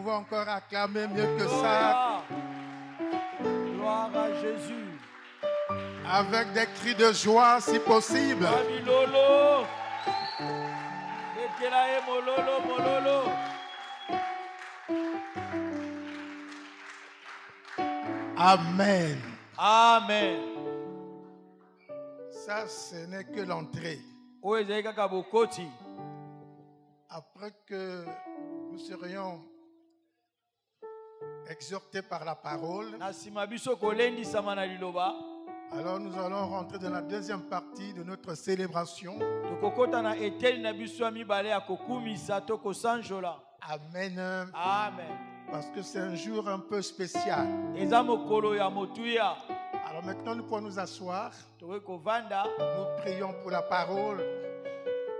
Encore acclamer mieux que ça. Gloire à Jésus. Avec des cris de joie si possible. Amen. Amen. Ça, ce n'est que l'entrée. Après que nous serions exhortés par la parole, alors nous allons rentrer dans la deuxième partie de notre célébration. Amen. Amen. Parce que c'est un jour un peu spécial. Alors maintenant nous pouvons nous asseoir. Nous prions pour la parole.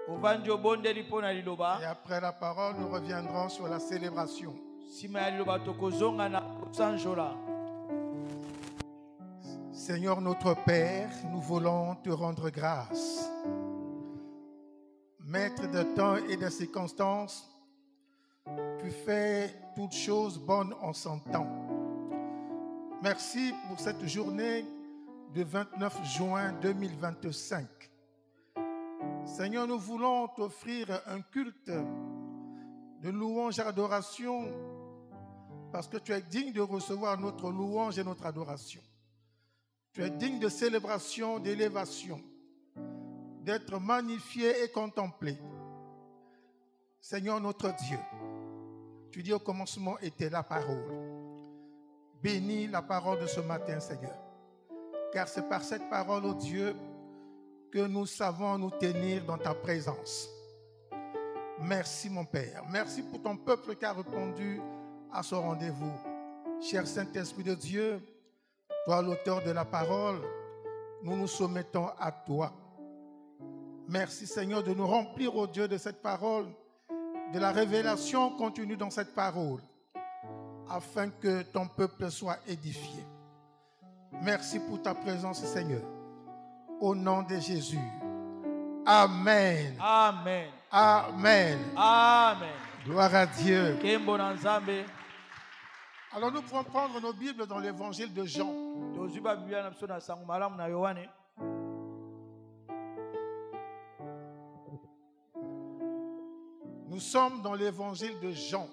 Et après la parole, nous reviendrons sur la célébration. Seigneur notre Père, nous voulons te rendre grâce. Maître de temps et de circonstances, tu fais toutes choses bonnes en son temps. Merci pour cette journée du 29 juin 2025. Seigneur, nous voulons t'offrir un culte de louange et d'adoration parce que tu es digne de recevoir notre louange et notre adoration. Tu es digne de célébration, d'élévation, d'être magnifié et contemplé. Seigneur notre Dieu, tu dis au commencement était la parole. Bénis la parole de ce matin, Seigneur, car c'est par cette parole, ô Dieu, que nous savons nous tenir dans ta présence. Merci mon Père. Merci pour ton peuple qui a répondu à ce rendez-vous. Cher Saint-Esprit de Dieu, toi l'auteur de la parole, nous nous soumettons à toi. Merci Seigneur de nous remplir, ô Dieu, de cette parole, de la révélation contenue dans cette parole, afin que ton peuple soit édifié. Merci pour ta présence, Seigneur. Au nom de Jésus. Amen. Amen. Amen. Amen. Gloire à Dieu. Alors nous pouvons prendre nos Bibles dans l'évangile de Jean. Nous sommes dans l'évangile de Jean,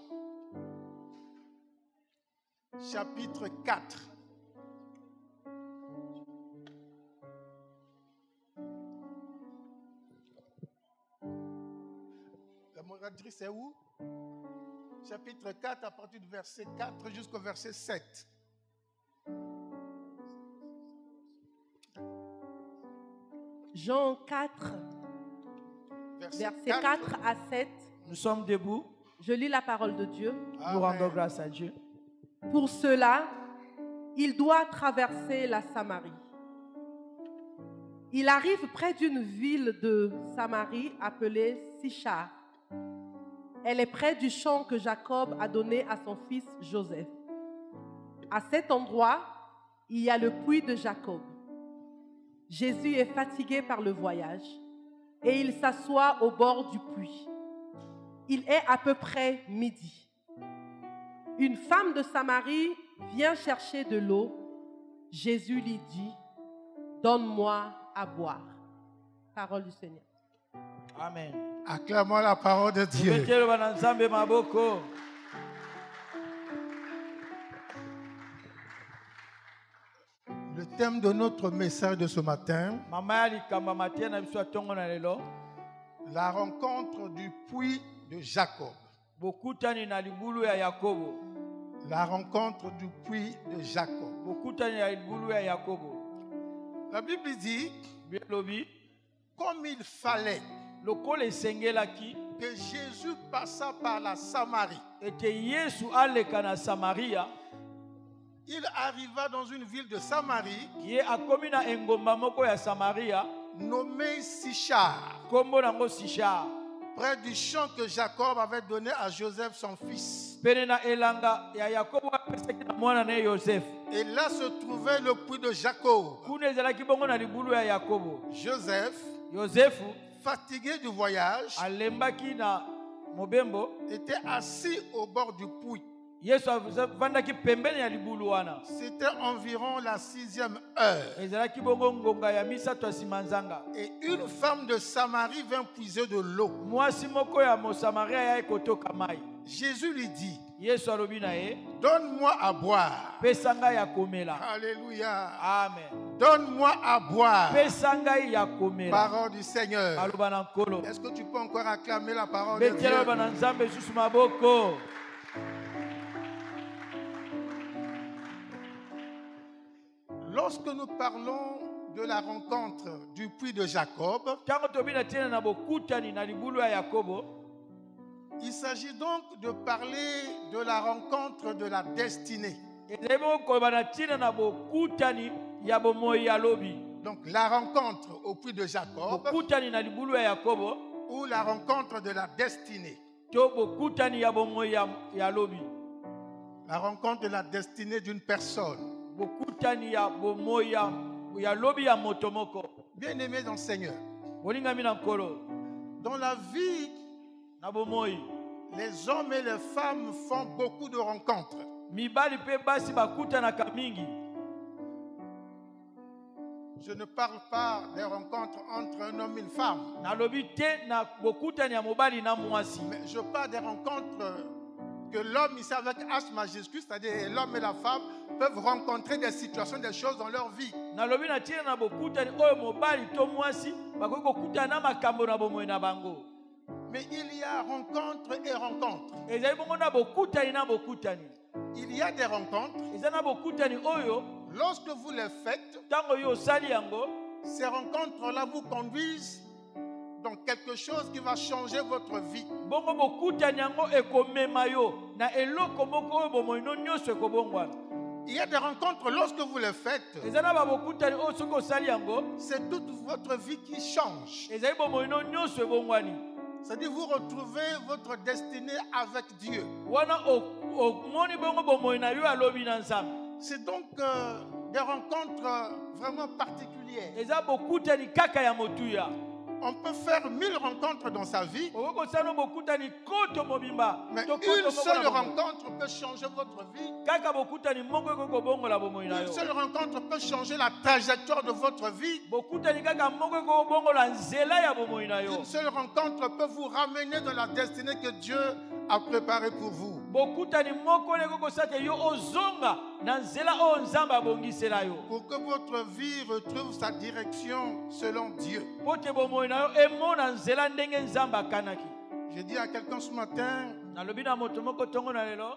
chapitre 4. La moratrice est où? Chapitre 4 à partir du verset 4 jusqu'au verset 7. Jean 4, verset 4 à 7. Nous sommes debout. Je lis la parole de Dieu. Nous rendons grâce à Dieu. Pour cela, il doit traverser la Samarie. Il arrive près d'une ville de Samarie appelée Sichar. Elle est près du champ que Jacob a donné à son fils Joseph. À cet endroit, il y a le puits de Jacob. Jésus est fatigué par le voyage et il s'assoit au bord du puits. Il est à peu près midi. Une femme de Samarie vient chercher de l'eau. Jésus lui dit, « Donne-moi à boire. » Parole du Seigneur. Amen. Acclamons la parole de Dieu. Tubetele bana nzambe maboko. Le thème de notre message de ce matin, Mama ya likamba matia na biso atongo na lelo. la rencontre du puits de Jacob. Bokutani na libulu ya Yakobo. La rencontre du puits de Jacob. Bokutani ya libulu ya Yakobo. La Bible dit, Bilobi. comme il fallait Lokole sengelaki. que Jésus passa par la Samarie, Ete Yesu aleka na Samaria. il arriva dans une ville de Samarie Ye akomi na engomba moko ya Samaria. nommée Sichar, Kombo nango Sichar. près du champ que Jacob avait donné à Joseph son fils. Pene na elanga ya Yakobo apesaki na mwana na Yosef. Et là se trouvait le puits de Jacob. Kuna ezalaki bongo na libulu ya Yakobo. Joseph, Yosefu fatigué du voyage, alembaki na mobembo. était assis au bord du puits. Yesu avandaki pembeni ya libulu wana. C'était environ la 6e heure. Ezalaki bongo ngonga ya misato ya nsima nzanga. Et une femme de Samarie vint puiser de l'eau. Mwasi moko ya Mosamaria ya ekotoka mai. Jésus lui dit, Yesu alobi na ye, donne-moi à boire. pesa ngai ya komela. Alléluia. Amen. Donne-moi à boire. Pesa ngai ya komela. Parole du Seigneur. Aloba na nkolo. Est-ce que tu peux encore acclamer la parole de Dieu? Betela aloba na nzambe susu maboko. Lorsque nous parlons de la rencontre du puits de Jacob, Tango tobina tena na bokutani na libulu ya Yakobo. il s'agit donc de parler de la rencontre de la destinée. Ezali bongo koloba na tina na bokutani ya bomoi ya lobi. Donc la rencontre au puits de Jacob Bokutani na libulu ya Yakobo. ou la rencontre de la destinée. To bokutani ya bomoi ya lobi. La rencontre de la destinée d'une personne. Bokutani ya bomoi ya lobi ya motomoko. Bien-aimés dans le Seigneur, Bolingami na nkolo. dans la vie, Na bomoi. les hommes et les femmes font beaucoup de rencontres. Mibali pe basi bakutanaka mingi. Je ne parle pas des rencontres entre un homme et une femme, Nalobi te na bokutani ya mobali na mwasi. mais je parle des rencontres que l'homme ici avec H majuscule, c'est-à-dire l'homme et la femme, peuvent rencontrer des situations, des choses dans leur vie. Nalobi na tina na bokutani oyo mobali to mwasi bakoki kokutana na makambo na bomoi na bango. Mais il y a rencontres et rencontres. Ezali bongo na bokutani na bokutani. Il y a des rencontres. Eza na bokutani oyo Lorsque vous les faites, tango yo osali yango. ces rencontres-là vous conduisent dans quelque chose qui va changer votre vie. Bongo bokutani yango ekomema yo na eloko moko oyo bomoi no nyonso ekobongwana. Il y a des rencontres, lorsque vous les faites, Eza na babokutani oyo soki osali yango. c'est toute votre vie qui change. Ezali bomoi no nyonso ebongwani. C'est-à-dire vous retrouvez votre destinée avec Dieu. Wana omoni bongo bomoi na yo alobi na nzambe. C'est donc des rencontres vraiment particulières. Eza bokutani kaka ya motuya. On peut faire 1000 rencontres dans sa vie, Okokosana bokutani koto mobimba. mais To koto une moko seule na bomoi. rencontre peut changer votre vie. Kaka bokutani moko ekokobongola bomoi na Une yo. seule rencontre peut changer la trajectoire de votre vie. Bokutani kaka moko ekokobongola nzela ya bomoi na yo. Une seule rencontre peut vous ramener dans la destinée que Dieu a préparée pour vous. Bokutani moko ekokosata yo ozonga na nzela oyo nzambe abongisela yo. Pour que votre vie retrouve sa direction selon Dieu. Po te bomoi na yo emona nzela ndenge nzambe akanaki. Je dis à quelqu'un ce matin, Nalobi na moto moko tongo na lelo.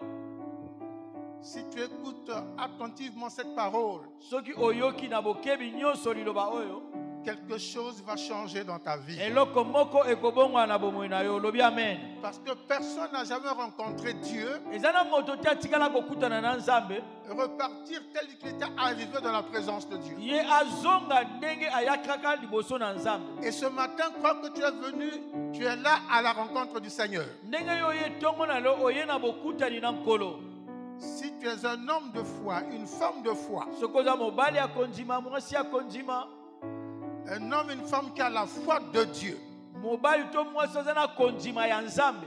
si tu écoutes attentivement cette parole, Soki oyoki na bokebi nyonso liloba oyo. quelque chose va changer dans ta vie. Eloko moko ekobongwa na bomoi na yo. Lobi amen. Parce que personne n'a jamais rencontré Dieu Eza na moto te atikala kokutana na nzambe. et repartir tel qu'il était arrivé dans la présence de Dieu. Ye azonga ndenge ayakaka liboso na nzambe. Et ce matin, crois que tu es venu, tu es là à la rencontre du Seigneur. Ndenge yo ye tongo na lo oye na bokutani na nkolo. Si tu es un homme de foi, une femme de foi, soki oza mobali akondima mwasi akondima un homme, une femme qui a la foi de Dieu, mobali to mwasi oza na kondima ya nzambe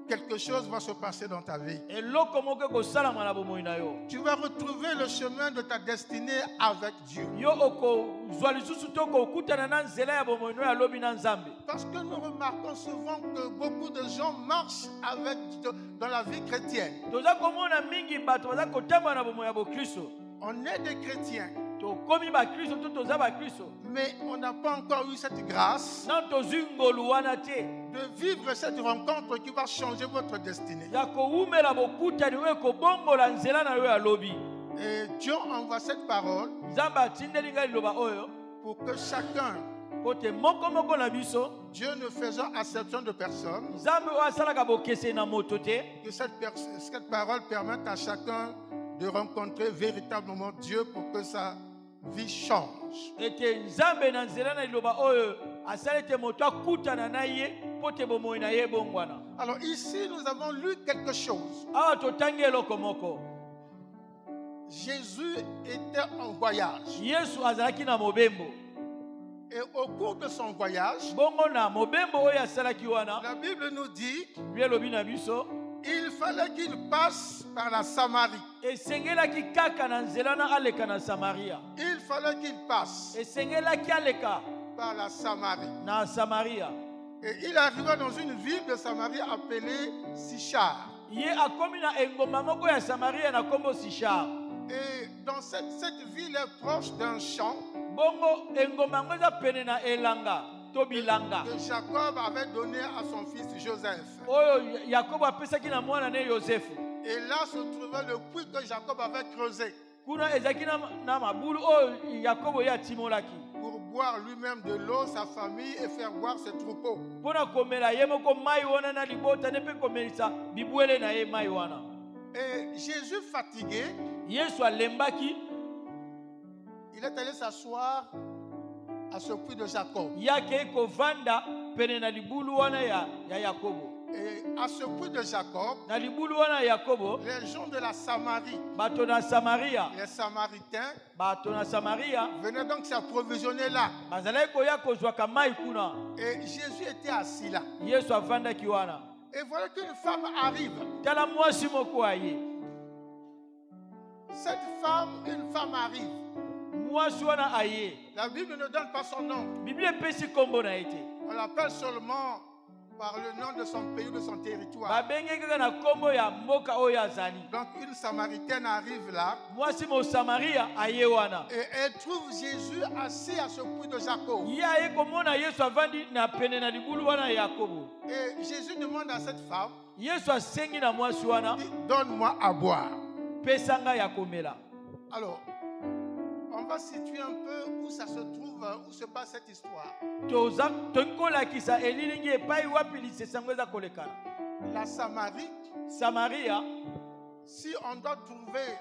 quelque chose va se passer dans ta vie. eloko moko ekosalama na bomoi na yo Tu vas retrouver le chemin de ta destinée avec Dieu. yo okozwa lisusu to okokutana na nzela ya bomoi no ya lobi na nzambe Parce que nous remarquons souvent que beaucoup de gens marchent dans la vie chrétienne. toza komona mingi bato baza kotambola na bomoi ya bokristo On est des chrétiens, tokomi bakristo to toza bakristo mais on n'a pas encore eu cette grâce na tozwi ngolu wana te de vivre cette rencontre qui va changer votre destinée. ya kowumela bokutani oyo ekobongola nzela na yo ya lobi Et Dieu envoie cette parole nzambe atindeli ngai liloba oyo pour que chacun, po te moko na biso Dieu ne faisant acception de personne, nzambe oyo asalaka bokeseni na moto te que cette parole permette à chacun de rencontrer véritablement Dieu pour que sa vie change. ete nzambe na nzela na liloba oyo asala ete moto akutana na ye po te bomoi na ye ebongwana. Alors ici, nous avons lu quelque chose. Awa totangi eloko moko Jésus était en voyage. yesu azalaki na mobembo Et au cours de son voyage, bongo na mobembo oyo asalaki wana la Bible nous dit bie elobi na biso il fallait qu'il passe par la Samarie. esengelaki kaka na nzela na aleka na samaria Il fallait qu'il passe esengelaki aleka par la Samarie. na samaria Et il arriva dans une ville de Samarie appelée Sichar. ye akomi na engomba moko ya samaria na nkombo sishar Et dans cette ville est proche d'un champ bongo engomba yango eza pene na elanga to bilanga que Jacob avait donné à son fils Joseph. oyo yakobo apesaki na mwana ne yosefu Et là se trouvait le puits que Jacob avait creusé kuna ezalaki na mabulu oyo yakobo ye atimolaki pour boire lui-même de l'eau, sa famille et faire boire ses troupeaux. mpona komela ye moko mai wana na libota ne mpe komelisa bibwele na ye mai wana Et Jésus fatigué, yesu alembaki il est allé s'asseoir à ce puits de Jacob. ye akei kovanda pene na libulu wana ya yakobo Et à ce puits de Jacob, na libulu wana ya yakobo les gens de la Samarie, bato na samaria les Samaritains, bato na samaria venaient donc s'approvisionner là. bazalaki koya kozwaka mai kuna Et Jésus était assis là. yesu avandaki wana Et voilà qu'une femme arrive. tala mwasi moko aye Cette femme, une femme arrive. mwasi wana aye La Bible ne donne pas son nom. biblia epesi nkombo na ye te On l'appelle seulement par le nom de son pays, de son territoire. babengeki kaka na nkombo ya mboka oyo azali Donc une Samaritaine arrive là mwasi mosamaria aye wana et elle trouve Jésus assis à ce puits de Jacob. ye aye komona yesu avandi na pene na libulu wana ya yakobo Et Jésus demande à cette femme, yesu asengi na mwasi wana dit, donne-moi à boire. pesa ngai ya komela Alors, on va situer un peu où ça se trouve, où se passe cette histoire. tolingi kolakisa elilingi epai wapi lisesango eza kolekana La Samarie, samaria si on doit trouver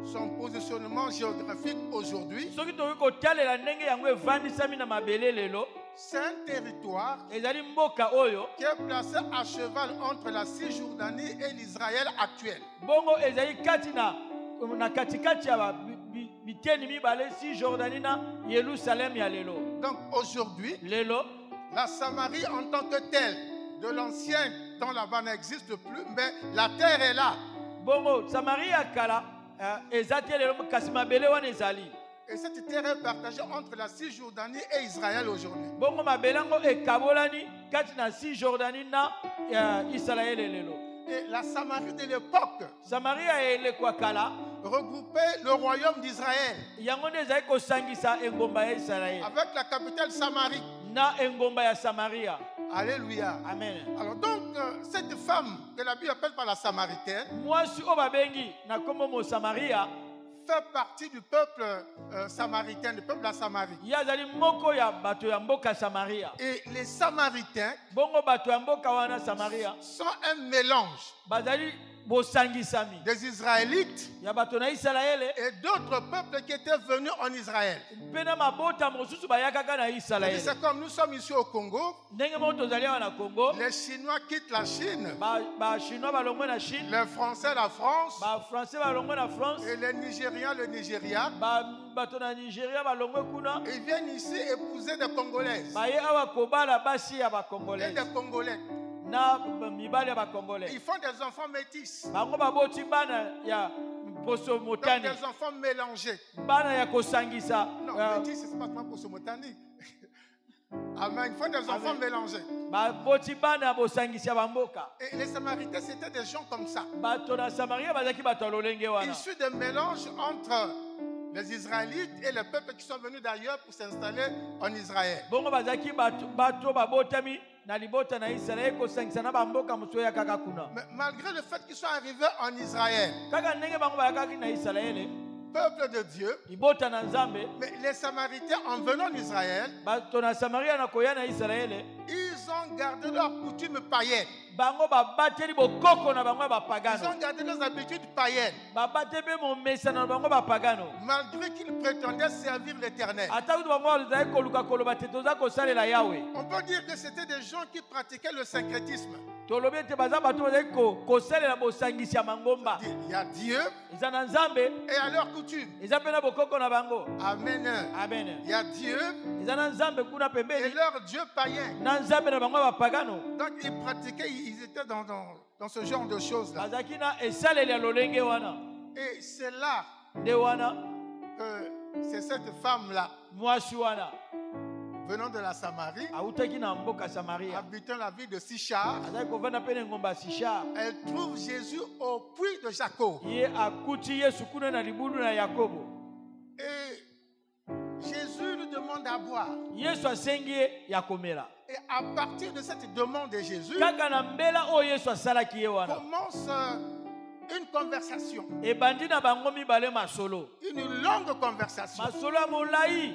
son positionnement géographique aujourd'hui, soki tokoki kotalela ndenge yango evandisami na mabele lelo c'est un territoire ezali mboka oyo qui est placé à cheval entre la Cisjordanie et l'Israël actuel. bongo ezali kati na katikati ya biteni mibale si jordani na yerusalem ya lelo Donc aujourd'hui, lelo la Samarie en tant que telle, de l'ancien temps là-bas n'existe plus, mais la terre est là. bongo samaria ya kala eza te lelo kasi mabele wana ezali Et cette terre est partagée entre la Cisjordanie et Israël aujourd'hui. bongo mabele yango ekabolani kati na si jordani na israele lelo Et la Samarie de l'époque samaria elekwa kala regroupait le royaume d'Israël yango nde ezali kosangisa engomba ya israele avec la capitale Samarie. na engomba ya samaria Alléluia. amen Alors donc, cette femme que la Bible appelle par la Samaritaine mwasi oyo babengi na nkombo mosamaria fait partie du peuple samaritain, du peuple de la Samarie. ye azali moko ya bato ya mboka samaria Et les Samaritains bongo bato ya mboka wana samaria sont un mélange bazali bosangisami des Israélites ya bato na Isalaele et d'autres peuples qui étaient venus en Israël. pena mabota mosusu bayakaka na Isalaele. C'est comme nous sommes ici au Congo, Ndenge moko tozali awa na Congo, les Chinois quittent la Chine, ba Chinois balongwe na Chine, les Français la France, ba Français balongwe na France, et les Nigériens le Nigeria. bato na Nigeria balongwe kuna. Ils viennent ici épouser des Congolaises Baye awa kobala basi ya ba et Congolais des Congolais. na mibali ya ba Congolais. Ils font des enfants métis, Bango baboti bana ya poso donc motani, des enfants mélangés. bana ya kosangisa. Non, métis, c'est pas pour ce motani. Amen. Ils font des enfants Amen. mélangés. Baboti bana ya bosangisi ya bamboka. Et les Samaritains, c'était des gens comme ça, Bato na Samaria bazaki bato ya lolenge wana. issus de mélange entre les Israélites et les peuples qui sont venus d'ailleurs pour s'installer en Israël. Bongo bazaki bato babotami na libota na Israel kosangisa na bamboka mosusu ya kaka kuna. Mais malgré le fait qu'ils soient arrivés en Israël, Kaka ndenge bango bayakaki na Israel, peuple de Dieu, libota na Nzambe, mais les Samaritains, en venant en Israël, bato na Samaria na koya na Israel, ils ont gardé leurs coutumes païennes. bango babateli bokoko na bango ya Ils bapagano. ont gardé leurs habitudes païennes, Babate pe momesana na bango bapagano. malgré qu'ils prétendaient servir l'Éternel. Ata kutu bango bazali koluka koloba te toza kosalela Yahweh. On peut dire que c'était des gens qui pratiquaient le syncrétisme. Tolobi ete baza bato bazali kosalela bosangisi ya mangomba. Il y a Dieu Eza na Nzambe, et à leurs coutumes. eza pe na bokoko na bango. Amen. Amen. Il y a Dieu Eza na Nzambe kuna et pembeni, leur Dieu païen. na Nzambe na bango ya bapagano. Donc ils pratiquaient, ils étaient dans ce genre de choses-là. Bazalaki na esaleli ya lolenge wana. Et c'est là Nde wana, que c'est cette femme-là, mwasi wana, venant de la Samarie, autaki na mboka Samaria. habitant la ville de Sichar, Azali kovanda pe na ngomba ya Sishar. elle trouve Jésus au puits de Jacob. Ye akuti Yesu kuna na libulu na Yakobo. Et Jésus lui demande à boire. Yesu asengi ye ya komela. Et à partir de cette demande de Jésus, Kaka na mbela oyo Yesu asalaki ye wana, commence une conversation, ebandi na bango mibale masolo. une longue conversation. Masolo ya molai.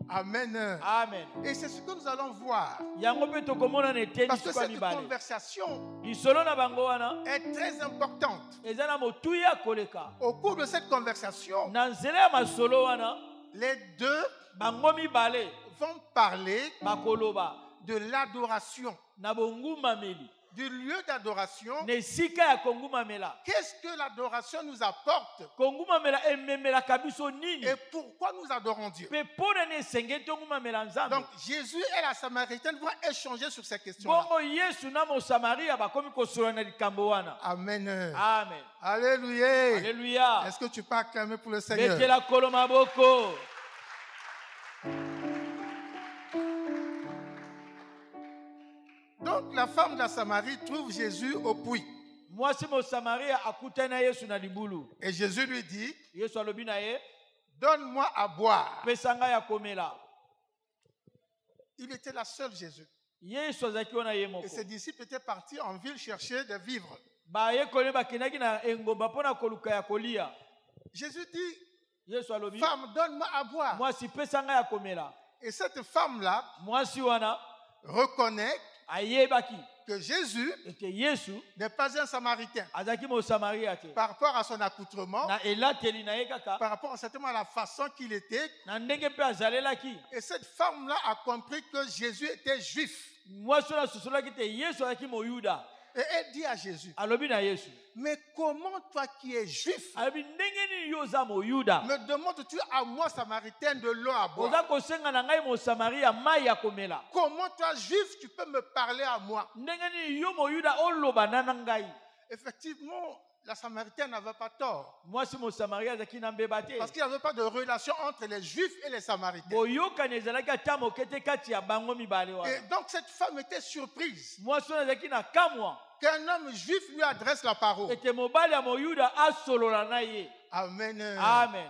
Amen. Amen. Et c'est ce que nous allons voir. Yango pe tokomona na eteni Parce que sikwa cette mibale. conversation Lisolo na bango wana, est très importante. eza na motuya koleka. Au cours de cette conversation, Na nzela ya masolo wana, les deux bango mibale vont parler bakoloba de l'adoration, na bongumameli, du lieu d'adoration. na esika ya kongumamela. Qu'est-ce que l'adoration nous apporte Kongumamela ememelaka biso nini? et pourquoi nous adorons Dieu? Pe pona ni esengeli tongumamela Nzambe. Donc Jésus et la Samaritaine vont échanger sur ces questions-là. Bongo Yesu na Mosamaria bakomi kosola na likambo wana. Amen. Amen. Alléluia. Alléluia. Est-ce que tu peux acclamer pour le Seigneur? Betela kolo maboko. Donc la femme de la Samarie trouve Jésus au puits. Mwasi Mosamaria akutana na Yesu na libulu. Et Jésus lui dit, Yesu alobi na ye, donne-moi à boire. pesanga ya komela. Il était la seule Jésus. Yesu azaki wana ye moko. Et ses disciples étaient partis en ville chercher des vivres. Ba ye kole bakendaki na engomba pona koluka ya kolia. Jésus dit, Yesu alobi, femme, donne-moi à boire. mwasi pesanga ya komela. Et cette femme-là Mwasi wana reconnaît ayebaki que Jésus ete Yesu n'est pas un Samaritain. azaki Mosamaria te. Par rapport à son accoutrement, Na elateli na ye kaka, par rapport certainement à la façon qu'il était. na ndenge pe azalelaki. Et cette femme-là a compris que Jésus était juif. Mwasi wana sosolaki te Yesu azaki moyuda. Et elle dit à Jésus, Alobi na Yesu, mais comment toi qui es juif, alobi ndenge nini yo oza moyuda? me demandes-tu à moi, Samaritain, de l'eau à boire? Oza kosenga na ngai Mosamaria mai ya komela. Comment toi, juif, tu peux me parler à moi? Ndenge nini yo moyuda oloba na ngai? Effectivement, la Samaritaine n'avait pas tort. Mwasi Mosamaria azaki na mbeba te. Parce qu'il n'y avait pas de relation entre les juifs et les Samaritains. Boyokani ezalaki ata moke te kati ya bango mibale wana. Et donc cette femme était surprise Mwasi wana azalaki na kamwa qu'un homme juif lui adresse la parole. ete mobali ya moyuda asolola na ye. Amen. Amen.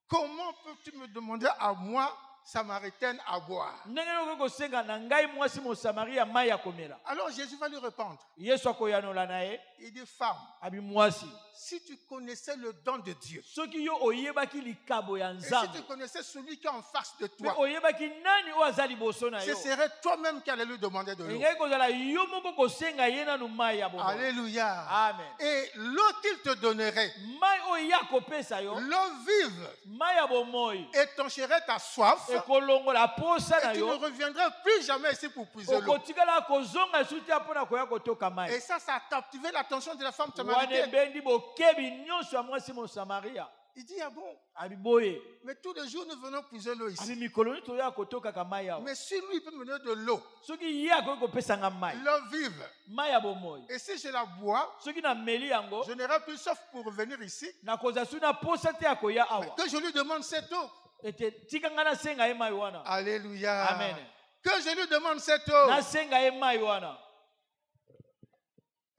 Comment peux-tu me demander à moi, samaritaine à boire. ndenge okoki kosenga na ngai mwasi mosamaria mai ya komela. Alors Jésus va lui répondre. Yesu akoyanola na ye Il dit, femme, abi mwasi, si tu connaissais le don de Dieu, soki yo oyebaki likabo ya et si nzambe tu connaissais celui qui est en face de me toi, oyebaki nani oyo aza liboso na ce yo, serait toi-même qui allais lui demander de l'eau. engaki kozala yo moko kosenga ye nanu mai ya bomoi. Alléluia. Amen. Et l'eau qu'il te donnerait, Mai oyo ya kopesa yo, l'eau vive, mai ya bomoi, étancherait ta soif, ekolongola posa na et tu ne yo, reviendras plus jamais ici pour puiser l'eau. okotikala kozonga esusu te mpona koya kotoka mai. Et ça a captivé l'attention de la femme Wana samaritaine. ebendi bokebi nyonso ya mwasi mosamaria. Il dit, ah bon, Abi boye, mais tous les jours nous venons puiser l'eau abi ici. mikolo nyonso toya kotokaka mai awa. Mais si lui il peut me donner de l'eau, Soki ye akoki kopesanga mai, l'eau vive, mai ya bomoi, et si je la bois, soki nameli yango, je n'aurai plus sauf pour revenir ici, nakozwa su na posa te akoya awa. que je lui demande cette eau. Ete tikanga nasenga ye mai wana. Alléluia. Amen. Que je lui demande cette eau. Nasenga ye mai wana.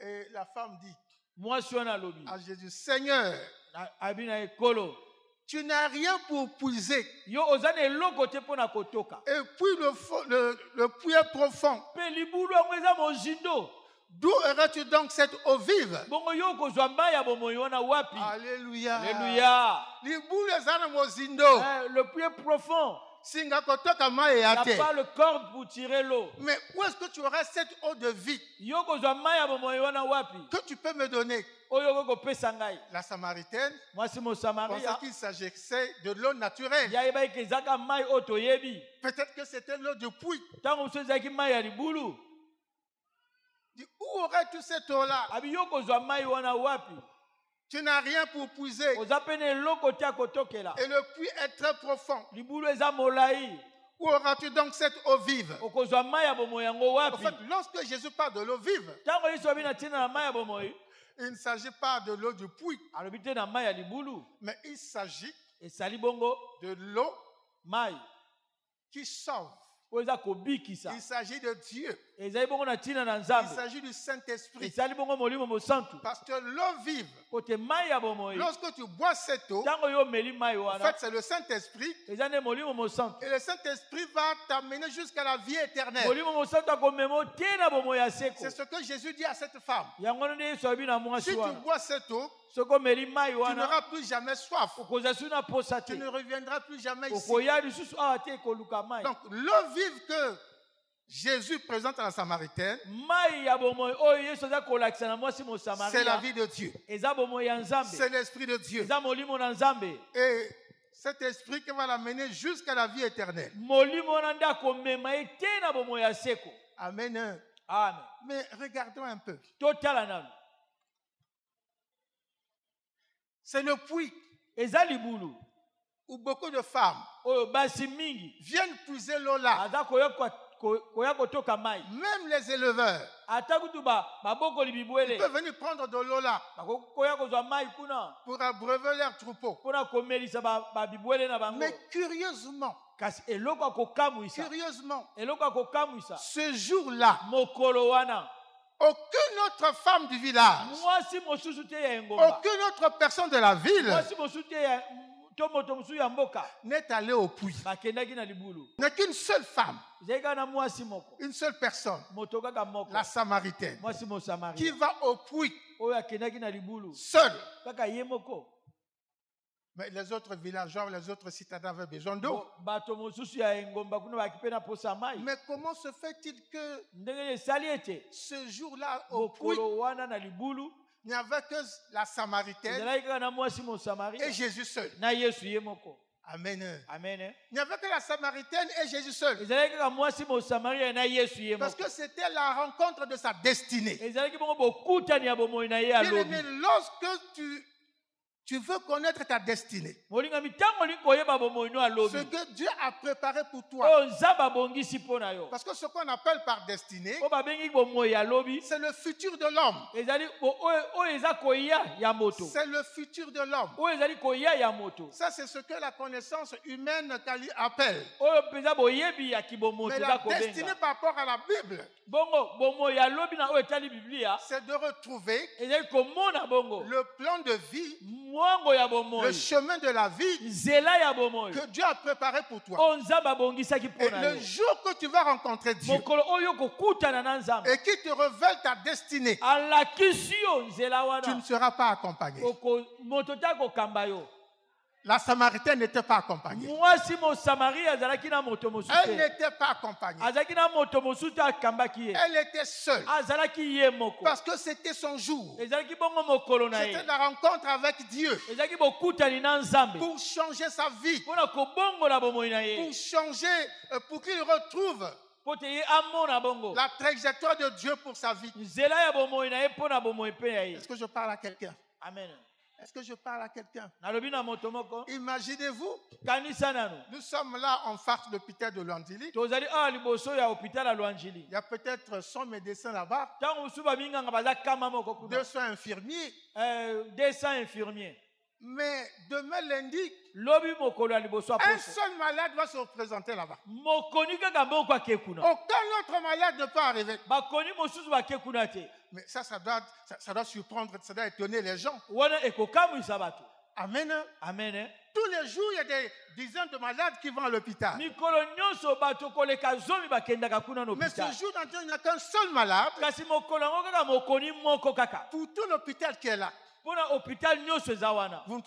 Et la femme dit Mwasi wana alobi. à Jésus, Seigneur, Abi na ekolo. tu n'as rien pour puiser. Yo ozana eloko te mpona kotoka. Et puis le puits est profond. Pe libulu yango eza mozindo. D'où aurais-tu donc cette eau vive? Bongo yo kozwa mai ya bomoi wana wapi? Alléluia. Alléluia. Libulu ezana mozindo. Le puits est profond. Singa kotoka mai N'a ate. pas le corps pour tirer l'eau. Mais où est-ce que tu auras cette eau de vie Yo kozwa mai ya bomoi wana wapi? que tu peux me donner? Oyo kokopesa ngai. La Samaritaine Mwasi pensait mosamaria. qu'il s'agissait de l'eau naturelle. Yayeba ke ezaka mai oyo toyebi. Peut-être que c'était l'eau du puits. Ntango mosusu ezalaki mai ya libulu. Dis, où aurais-tu cette eau-là? Abi yo kozwa mai wana wapi? Tu n'as rien pour puiser. Oza pene eloko te akotokela. Et le puits est très profond. Libulu eza molai. Où auras-tu donc cette eau vive? Okozwa mai ya bomoi yango En wapi? fait, lorsque Jésus parle de l'eau vive, Ntango yesu abi na ntina na mai ya bomoi, il ne s'agit pas de l'eau du puits, alobi te na mai ya libulu. mais il s'agit Esali bongo de l'eau mai qui sauve. oyo eza kobikisa. Il s'agit de Dieu. Ezali bongo na ntina na Il nzambe. s'agit du Saint-Esprit. Esali bongo molimo mosantu. Parce que l'eau vive, Kote mai ya bomoi. lorsque tu bois cette eau, Ntango yo omeli mai en wana, fait, c'est le Saint-Esprit. eza nde molimo mosantu. Et le Saint-Esprit va t'amener jusqu'à la vie éternelle. Molimo mosantu akomema te na bomoi ya seko. C'est ce que Jésus dit à cette femme. Yango nde yesu alobi na Si mwasi tu wana. bois cette eau, Soki omeli mai tu wana, n'auras plus jamais soif. okozwa su na posa te. Tu ne reviendras plus jamais ici. Okoya lisusu awa te ekoluka mai. Donc, l'eau vive que Jésus présente à la Samaritaine, Mai ya bomoi oyo yesu aza kolakisa na mwasi c'est la mosamaria. vie de Dieu. Eza bomoi ya nzambe. C'est l'Esprit de Dieu. Eza molimo na nzambe. Et cet esprit qui va l'amener jusqu'à la vie éternelle. Molimo wana nde akomema ye te na bomoi ya seko. Amen. Amen. Mais regardons un peu. Totala nanu. C'est le puits Eza libulu où beaucoup de femmes oyo basi mingi viennent puiser l'eau là. aza koya kotoka mai. Même les éleveurs Ata kutu babokoli bibwele peuvent venir prendre de l'eau là bakoya kozwa mai kuna pour abreuver leurs troupeaux. mpona komelisa babibwele na bango. Mais curieusement, Kasi eloko akokamwisa, eloko akokamwisa, ce jour-là, mokolo wana aucune autre femme du village, mwasi mosusu te ya engomba, aucune autre personne de la ville mwasi mosusu te ya to moto mosusu ya mboka n'est allée au puits. bakendaki na libulu. Il n'y a qu'une seule femme, Ezali kaka na mwasi moko, une seule personne, moto kaka moko, la Samaritaine, mwasi qui mosamaria va au puits oyo akendaki na libulu seule. kaka ye moko. Mais les autres villageois, les autres citadins avaient besoin d'eau. Bato mosusu ya engomba kuna baki mpe na posa mai. Mais comment se fait-il que Ndenge esali ete ce jour-là, au puits, mokolo wana na libulu il n'y avait que la Samaritaine ezalaki kaka na mwasi mosamaria et Jésus seul? na yesu ye moko. Amen. Amen. Il n'y avait que la Samaritaine et Jésus seul. Ezalaki kaka mwasi mosamaria na yesu ye Parce moko. que c'était la rencontre de sa destinée. Ezalaki bongo bokutani ya bomoi na ye Bien alobi. aimé, lorsque tu veux connaître ta destinée, Molingami ntango olingi koyeba bomoi no ce alobi, que Dieu a préparé pour toi, oyo nzambe abongisi mpo na yo, parce que ce qu'on appelle par destinée, oyo babengi bomoi alobi, c'est le futur de l'homme. ezali oyo eza koya ya moto, C'est le futur de l'homme. oyo ezali koya ya moto, Ça, c'est ce que la connaissance humaine appelle. oyo mpenza boyebi ya kibomoi Mais toza la destinée kobenga. par rapport à la Bible, Bongo bomoi alobi na oyo etali biblia c'est de retrouver ezali komona bongo le plan de vie mwango ya le bomoi, chemin de la vie nzela ya bomoi, que Dieu a préparé pour toi. o nzambe abongisaki mpo Et na le yo. jour que tu vas rencontrer Dieu Mokolo oyo okokutana na nzambe, et qu'il te révèle ta destinée, alakisi yo nzela tu ne wana, seras pas accompagné. moto te akokamba yo. La Samaritaine n'était pas accompagnée. Mwasi mosamari azalaki na moto mosusu Elle te. n'était pas accompagnée. Azalaki na moto mosusu te akambaki ye. Elle était seule Azalaki ye moko. parce que c'était son jour. Ezalaki bongo mokolo na ye. C'était la rencontre avec Dieu Ezalaki bokutani na nzambe. pour changer sa vie, Mpona kobongola bomoi na ye. pour changer, pour qu'il retrouve Po te ye amona bongo. la trajectoire de Dieu pour sa vie. Nzela ya bomoi na ye mpona bomoi mpe ya ye. Est-ce que je parle à quelqu'un? Amen. Est-ce que je parle à quelqu'un? Nalobi na moto moko. Imaginez-vous, Kanisa nanu. nous sommes là en face de l'hôpital de Luandili. Tozali awa liboso ya hôpital ya Lwanjili. Il y a peut-être 100 médecins là-bas, Ntango mosusu baminganga baza kama moko kuna. 200 infirmiers. 200 infirmiers. Mais demain lundi, Lobi mokolo ya liboso ya un poso. seul malade va se présenter là-bas. Mokoni kaka moko ake kuna. Aucun autre malade ne peut arriver. Bakoni mosusu bake kuna te. Mais ça doit surprendre, ça doit étonner les gens. Wana ekokamwisa bato. Amen. Amen. Tous les jours, il y a des dizaines de malades qui vont à l'hôpital. Mikolo nyonso bato koleka zomi bakendaka kuna na Mais ce hôpital. jour, il n'y a qu'un seul malade Kasi mokolo yango kaka mokoni moko kaka. pour tout l'hôpital qui est là. Mpona hôpital nyonso eza wana. Vous ne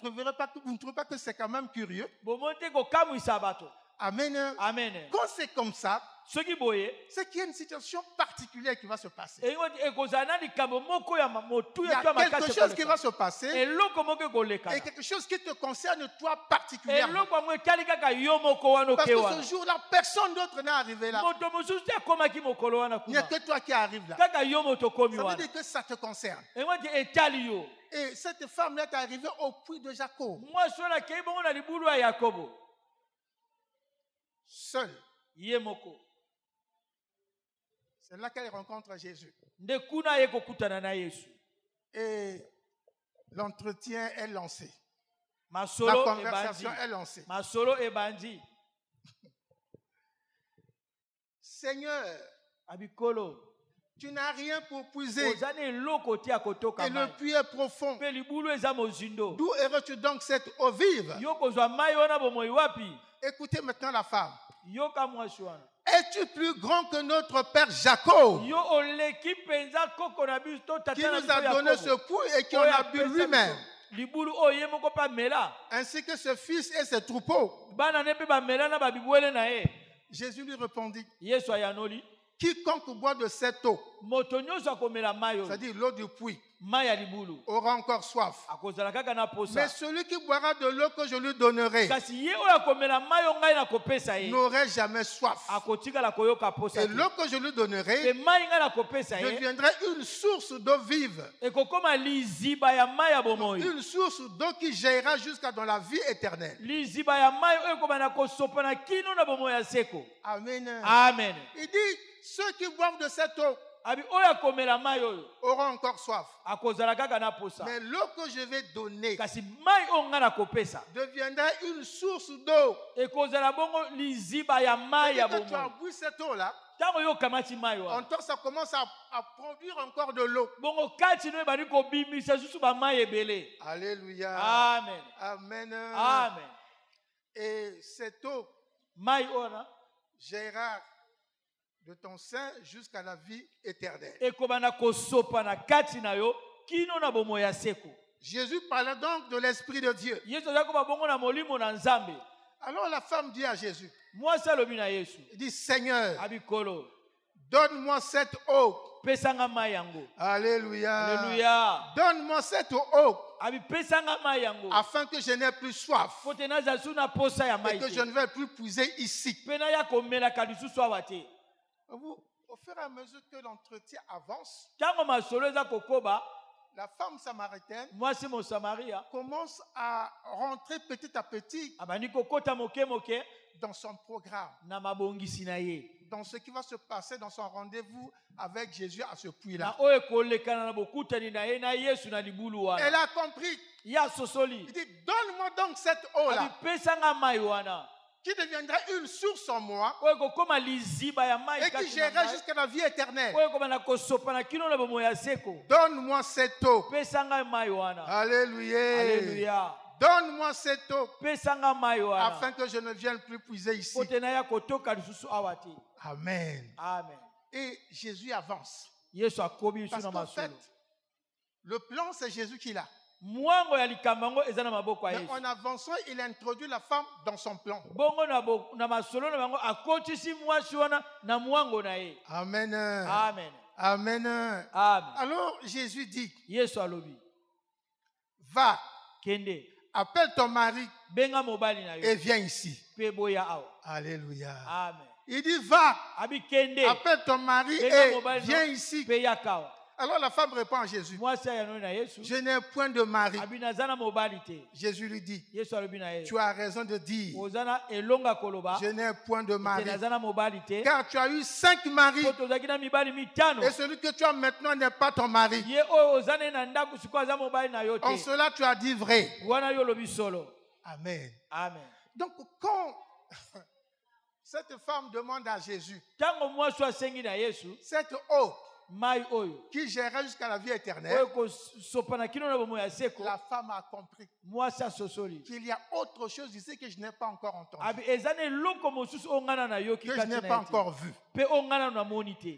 trouvez pas que c'est quand même curieux? Bomoi te kokamwisa bato. Amen. Amen. Quand c'est comme ça, Soki boye, c'est qu'il y a une situation particulière qui va se passer. ekozala na likambo moko ya motu Il y ya a twa quelque makasi chose qui va koleka. se passer Eloko moko ekoleka. et quelque chose qui te concerne toi particulièrement. Eloko yango etali kaka yo moko wana Parce oke que ce wana. jour-là, personne d'autre n'est arrivé là. Moto mosusu te akomaki mokolo wana Il n'y a kuna. que toi qui arrives là. Kaka yo moto okomi Ça veut wana. dire que ça te concerne. Engo te etali yo. Et cette femme-là est arrivée au puits de Jacob, Mwasi wana akei bongo na libulu ya Yakobo. seule. Ye moko. C'est là qu'elle rencontre Jésus. Nde kuna ye kokutana na Yesu. Et l'entretien est lancé. La Masolo conversation ebandi. est lancée. Masolo ebandi. Seigneur, Abikolo. tu n'as rien pour puiser. Ozana eloko te akotoka Et le mai. puits est profond. Pe libulu eza mozindo. D'où irais-tu donc cette eau vive? Yo kozwa mai wana bomoi wapi? Écoutez maintenant la femme. Yoka mwasi wana. Es-tu plus grand que notre père Jacob, Yo oleki penza koko na biso to qui tata na nous a biso donné Yakobo. ce puits et qui en a bu lui-même, Libulu oyo ye moko pa mela. ainsi que ses fils et ses troupeaux? Bana ne pe ba mela na ba bibwele na ye. Jésus lui répondit, Yesu ayanoli. quiconque boit de cette eau, Moto nyonso akomela mai oyo. c'est-à-dire l'eau du puits, Mai ya libulu. aura encore soif. Akozala kaka na posa. Mais celui qui boira de l'eau que je lui donnerai Kasi ye oyo akomela mai oyo ngai nakopesa ye. n'aurait jamais soif. Akotikala koyoka posa Et te. l'eau que je lui Pe donnerai mai ngai nakopesa ye. deviendrait une source d'eau vive, Ekokoma liziba ya mai ya bomoi. une source d'eau qui jaillira jusqu'à dans la vie éternelle. Liziba ya mai oyo ekoma na kosopa na kino na bomoi ya seko. Amen. Amen. Il dit, ceux qui boivent de cette eau Abi oyo akomela mai oyo. auront encore soif. Akozala kaka na posa. Mais l'eau que je vais donner Kasi mai oyo ngai nakopesa. deviendra une source d'eau. Ekozala bongo liziba ya mai ya C'est-à-dire que tu as bomoi. bu cette eau-là, Ntango yo okamati mai en wana. toi, ça commence à produire encore de l'eau. Bongo kati no ebandi kobimisa susu ba mai ebele. Alléluia. Amen. Amen. Amen. Et cette eau Mai ona jaillira de ton sein jusqu'à la vie éternelle. ekobana kosopa na kati na yo kino na bomoi ya seko. Jésus parlait donc de l'Esprit de Dieu. Yesu azali koba bongo na molimo na Nzambe. Alors la femme dit à Jésus, Mwasi alobi na Yesu. il dit, Seigneur, Abikolo. donne-moi cette eau. Pesanga mai yango. Alléluia. Alléluia. Donne-moi cette eau Abi pesanga mai yango. afin que je n'ai plus soif Fote naza su na posa ya et mai que te. je ne vais plus puiser ici. Pena ya komelaka lisusu awa te. Au fur et à mesure que l'entretien avance, Ntango masolo eza kokoba, la femme samaritaine mwasi mosamaria commence à rentrer petit à petit abandi kokota moke moke dans son programme, na mabongisi na ye. dans ce qui va se passer dans son rendez-vous avec Jésus à ce Na puits-là. oyo ekolekana na bokutani na ye na Yesu na libulu Elle wana. a compris. Ya sosoli. Il dit, donne-moi donc cette eau-là. Abi pesanga mai wana. qui deviendrait une source en moi oyo ekokoma liziba ya mai et qui kati na gérerait ngai, jusqu'à la vie éternelle. oyo ekoma na kosopa na kino na bomoi ya seko. Donne-moi cette eau. Pesa ngai mai wana. Alléluia. Alléluia. Donne-moi cette eau Pesa ngai mai wana. afin que je ne vienne plus puiser ici. Po te naya kotoka lisusu awa te. Amen. Amen. Et Jésus avance. Yesu akobi biso Parce na qu'en fait, masolo. le plan, c'est Jésus qui l'a. Mwango ya likambo yango eza na maboko ya Mais Yesu. en avançant, il introduit la femme dans son plan. Bongo na masolo na bango akotisi mwasi wana na mwango na ye. Amen. Amen. Amen. Amen. Alors Jésus dit, Yesu alobi. va, Kende. appelle ton mari Benga mobali na et yo. viens ici. Pe boya awa. Alléluia. Amen. Il dit, va, Abi kende. appelle ton mari Benga et mobali viens no. ici. Pe yakawa. Alors la femme répond à Jésus, Mwasi ya no na Yesu. je n'ai point de mari. Abi nazana mobali te. Jésus lui dit, Yesu alobi na ye. tu as raison de dire, Ozana elonga koloba. je n'ai point de Te mari. nazana mobali te. Car tu as eu 5 maris Po tozaki na mibali mitano. et celui que tu as maintenant n'est pas ton mari. Ye oyo ozana na ndako siko aza mobali na yo En te. cela tu as dit vrai. Wana yo lobi solo. Amen. Amen. Donc quand cette femme demande à Jésus, Tango mwasi asengi na Yesu, cette eau mai oyo. qui gérait jusqu'à la vie éternelle, Oyo kosopa na kino na bomoi ya seko. la femme a compris Mwasi asosoli. qu'il y a autre chose ici que je n'ai pas encore entendu, Abi ezana eloko mosusu ongana na yo que je kikati n'ai na pas ye te. encore vu. Pe ongana na moni te.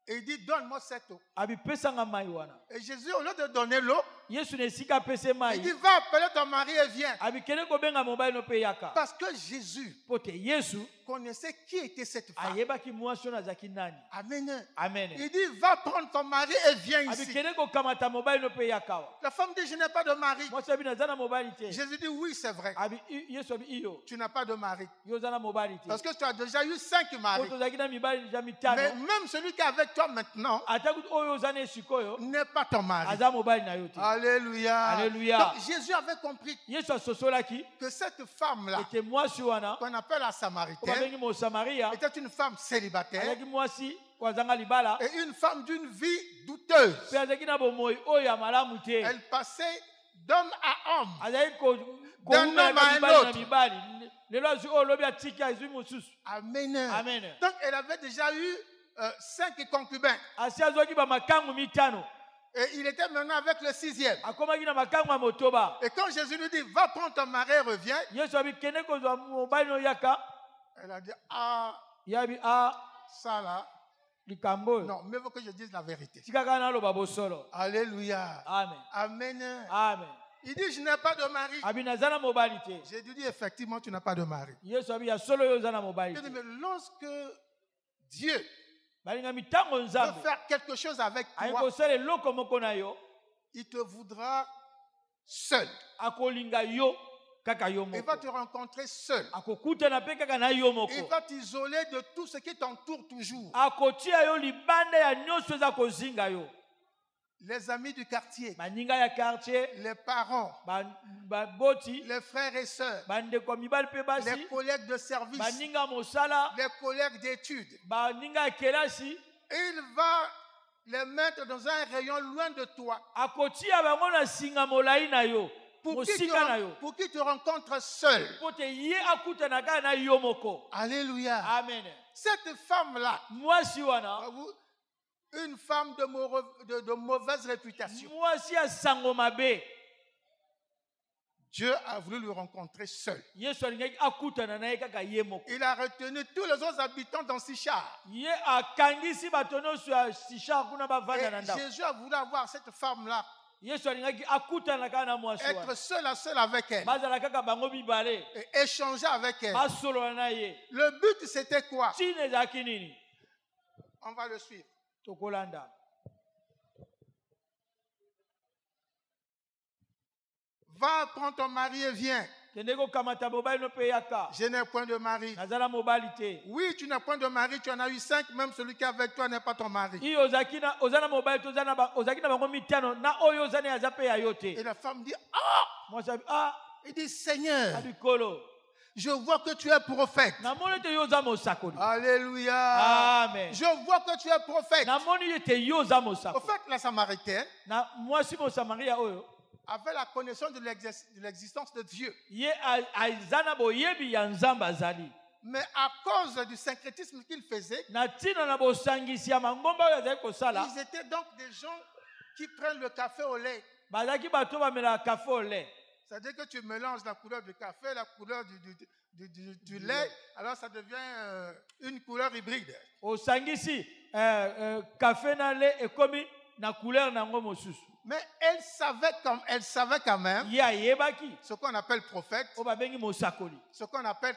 Et il dit, donne-moi cette eau. Abi pesanga mai wana. Et Jésus, au lieu de donner l'eau, Yesu na esika pese mai. il dit, va appeler ton mari et viens. Abi kene kobenga mobali no pe yaka. Parce que Jésus Pote Yesu connaissait qui était cette femme. ayebaki mwasi oyo azalaki nani. Amen. Amen. Il dit, va prendre ton mari et viens Abi ici. kene kokamata mobali no pe yaka wa. La femme dit, je n'ai pas de mari. Mwasi abi naza na mobali te. Jésus dit, oui, c'est vrai. Abi Yesu abi iyo. Tu n'as pas de mari. Yo oza na mobali te. Parce que tu as déjà eu 5 Po maris. tozalaki na mibali deja Mais mitano. même celui qui est avec toi maintenant Ata kuti oyo oza na esikoyo n'est pas ton mari. aza mobali na yo te. Alléluia. Alléluia. Donc Jésus avait compris Yesu asosolaki que cette femme-là, ete mwasi wana qu'on appelle la oyo Samaritaine, babengi mosamaria était une femme célibataire azalaki mwasi oyo azanga libala et une femme d'une vie douteuse. mpe azalaki na bomoi oyo ya malamu te. Elle passait d'homme à homme. azalaki D'un homme à un mibali na autre. mibali lelo azwi oyo olobi atiki azwi mosusu. Amen. Amen. Donc elle avait déjà eu 5 concubins. asi azwaki bamakangu mitano Et il était maintenant avec le 6e. akomaki na makangu ya motoba. Et quand Jésus lui dit, va prendre ton mari et reviens, Yesu abi kende kozwa mobali no yaka elle a dit, ah, yabi ça là, likambo oyo non, mais il faut que je dise la vérité. tika kaka naloba bosolo. Alléluia. Amen. Amen. Amen. Il dit, je n'ai pas de mari. abi naza na mobali te. J'ai dit, effectivement, tu n'as pas de mari. Yesu abi ya solo oyo oza na mobali Il dit, te. mais lorsque Dieu balingami ntango veut nzambe faire quelque chose avec aye toi, kosala eloko moko na yo il te voudra seul. akolinga yo kaka yo Il va moko te rencontrer seul. akokutana mpe kaka na yo moko Il va t'isoler de tout ce qui t'entoure toujours. akotia yo libanda ya nyonso eza kozinga yo. Les amis du quartier, baninga ya quartier les parents, baboti les frères et sœurs, bandeko ya mibali mpe les basi collègues de service, baninga mosala les collègues d'études. baninga ya kelasi Il va les mettre dans un rayon loin de toi akotia bango na singa molai na yo pour qu'ils mosika na yo pour qu'ils te rencontrent seul. po te ye akutana kaka na yo moko. Alléluia. Amen. Cette femme-là, mwasi wana une femme de mauvaise réputation, mwasi ya sango mabe Dieu a voulu le rencontrer seul. yesu alingaki akutana na ye kaka ye moko. Il a retenu tous les autres habitants dans Sichar. ye akangisi bato nyonso ya sishar kuna bavanda na Et ndako. Jésus a voulu avoir cette femme-là, yesu alingaki akutana kaka na mwasi wana être seul à seul avec elle bazala kaka bango mibale et échanger avec elle. basolola na ye. Le but, c'était quoi? ntina ezalaki nini? On va le suivre. tokolanda. Va, prends ton mari et viens. kende kokamata mobali no mpe yaka. Je n'ai point de mari. naza na mobali te. Oui, tu n'as point de mari, tu en as eu 5, même celui qui est avec toi n'est pas ton mari. iyo oza na mobali te ozalaki na bango mitano na oyo oza na aza mpe ya yo Et te. la femme dit, ah! mwasi abi Il dit, Seigneur, abikolo je vois que tu es prophète. namoni ete yo oza mosakoli. Alléluia. Amen. Je vois que tu es prophète. namoni ete yo oza Au mosakoli. fait, la Samaritaine na mwasi mosamaria oyo avait la connaissance de l'existence de Dieu. ye aza na boyebi ya nzambe azali Mais à cause du syncrétisme qu'il faisait, na ntina na bosangisi ya mangomba oyo azali kosala ils étaient donc des gens qui prennent le café au lait. bazalaki bato bamelaka kafe au lait. C'est-à-dire que tu mélanges la couleur du café, la couleur du lait, alors ça devient une couleur hybride. Osangisi kafe na lait ekomi na couleur nango mosusu. Mais elle savait quand même Ye ayebaki ce qu'on appelle prophète, oyo babengi mosakoli ce qu'on appelle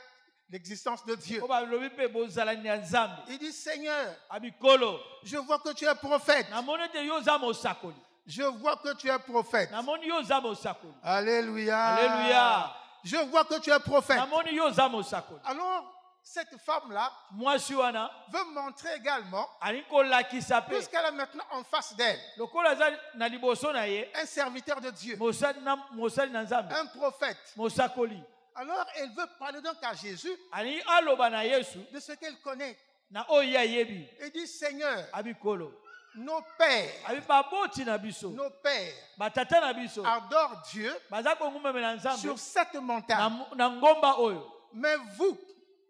l'existence de Dieu. oyo balobi mpe bozalani ya nzambe. Il dit, Seigneur, Abikolo je vois que tu es prophète. namoni ete yo oza mosakoli, Je vois que tu es prophète. namoni yo oza mosakoli. Alléluia. Alléluia. Je vois que tu es prophète. namoni yo oza mosakoli. Alors, cette femme-là mwasi wana veut montrer également, alingi kolakisa mpe puisqu'elle est maintenant en face d'elle, lokola aza na liboso na ye un serviteur de Dieu, mosali na nzambe un prophète. mosakoli Alors, elle veut parler donc à Jésus alingi aloba na yesu de ce qu'elle connaît. na oyo ye ayebi. Elle dit, Seigneur, Abikolo nos pères, abi baboti na biso nos pères batata na biso adorent Dieu baza kongumamela nzambe sur cette montagne. na ngomba oyo. Mais vous,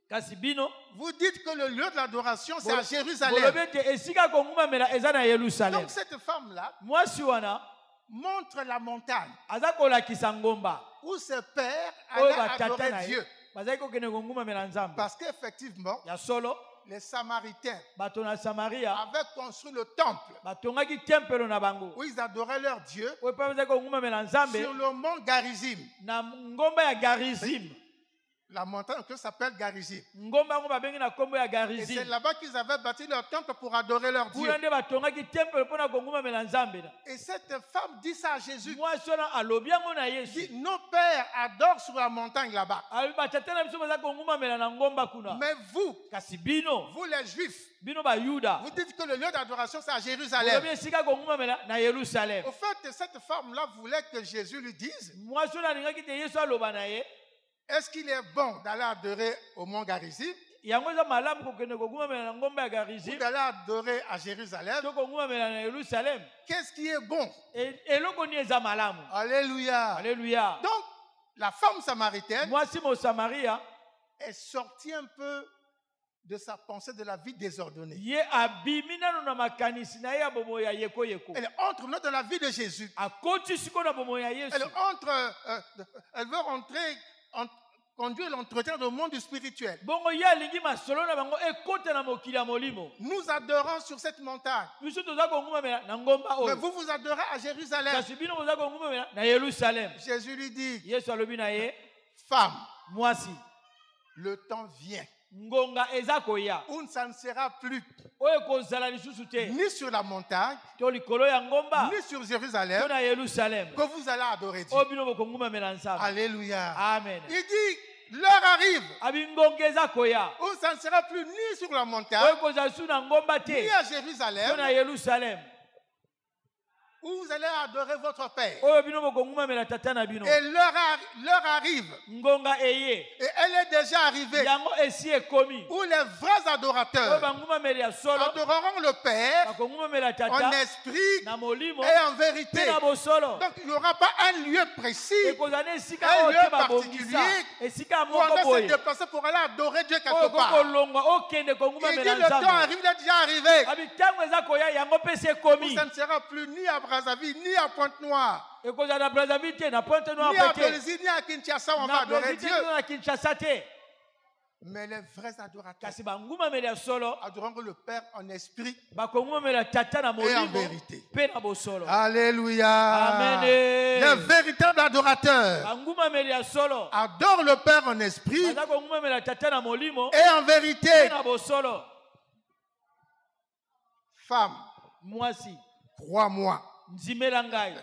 Kasi bino vous dites que le lieu de l'adoration, c'est à bolobi Jérusalem. ete esika kongumamela eza na Yerusalem. Donc cette femme-là mwasi wana montre la montagne aza kolakisa ngomba où ses pères oyo allaient batata adorer na ye Dieu. bazali kokende kongumamela nzambe. Parce qu'effectivement, Ya solo les Samaritains bato na Samaria avaient construit le temple batongaki tempelo na bango où ils adoraient leur Dieu oyo mpe bazali kongumamela nzambe sur le mont Garizim. na ngomba ya Garizim. La montagne que s'appelle Garizim. ngomba yango babengi na nkombo ya Et c'est Garizim. là-bas qu'ils avaient bâti leur temple pour adorer leur Dieu. kuna nde batongaki tempelo mpo na kongumamela nzambe na. Et cette femme dit ça à Jésus. mwasi wana alobi yango na Il dit, Yesu. nos pères adorent sur la montagne là-bas. alobi batata na biso baza kongumamela na ngomba kuna. Mais vous, kasi bino vous les Juifs, bino bayuda vous dites que le lieu d'adoration c'est à Jérusalem. olobi esika kongumamela na Yerusalem. Au fait, cette femme-là voulait que Jésus lui dise, mwasi oyo alingaki te Yesu aloba na ye est-ce qu'il est bon d'aller adorer au mont Garizim yango eza malamu kokende kongumamela na ngomba ya ou Garizim d'aller adorer à Jérusalem? to kongumamela na Yerusalem. Qu'est-ce qui est bon? Eloko ni eza malamu. Alléluia. Alléluia. Donc, la femme samaritaine mwasi mosamaria est sortie un peu de sa pensée de la vie désordonnée. ye abimi nano na makanisi na ye ya bomoi ya yekoyeko. Elle entre maintenant dans la vie de Jésus. akoti siko na bomoi ya Yesu. Elle veut rentrer, conduire l'entretien dans le monde spirituel. bongo ye alingi masolo na bango ekota na mokili ya molimo. Nous adorons sur cette montagne. biso toza kongumamela na ngomba Mais oyo. vous vous adorez à Jérusalem. kasi bino boza kongumamela na Yerusalem. Jésus lui dit, Yesu alobi na ye femme, mwasi le temps vient ngonga eza koya où ça ne sera plus oyo kozala lisusu te ni sur la montagne, to likolo ya ngomba ni sur to Jérusalem na Yerusalem que vous allez adorer Dieu. oyo bino bokongumamela nzambe. Alléluia. Amen. Il dit, l'heure arrive abi ngonga eza koya où ça ne sera plus ni sur la montagne, oyo kozala su na ngomba te ni à to na Jérusalem, Yerusalem où vous allez adorer votre Père. oyo bino bokongumamela tata na bino. Et l'heure arrive, ngonga eye et elle est déjà arrivée, yango esi ekomi où les vrais oyo adorateurs bangumamela ya solo adoreront le Père bakongumamela en tata esprit na molimo et en mpe vérité. na bosolo. Donc il n'y aura pas un lieu précis ekozala na esika un oyo lieu te babongisa particulier esika où on moko doit se boye déplacer pour aller adorer Dieu oyo quelque part. kokolongwa okende Il dit kongumamela le temps nzambe. arrive, il est déjà arrivé. abi ntango eza koya yango mpe esi Où ekomi ça ne sera plus ni à Brazzaville, ni à Pointe-Noire, ekozala na Brazzaville te na Pointe ni Noire à pe te Bélizy, ni à Kinshasa, on va na adorer Brazzaville te Dieu. na Kinshasa te. Mais les vrais adorateurs kasi bangumamela ya solo adoreront le Père en esprit. bakongumamela tata na Et en molimo vérité. mpe na bosolo. Alléluia. Amen. Les véritables adorateurs bangumamela ya solo adorent le Père en esprit baza kongumamela tata na molimo et en mpe vérité. na bosolo. Femme, mwasi crois-moi, nzimela ngai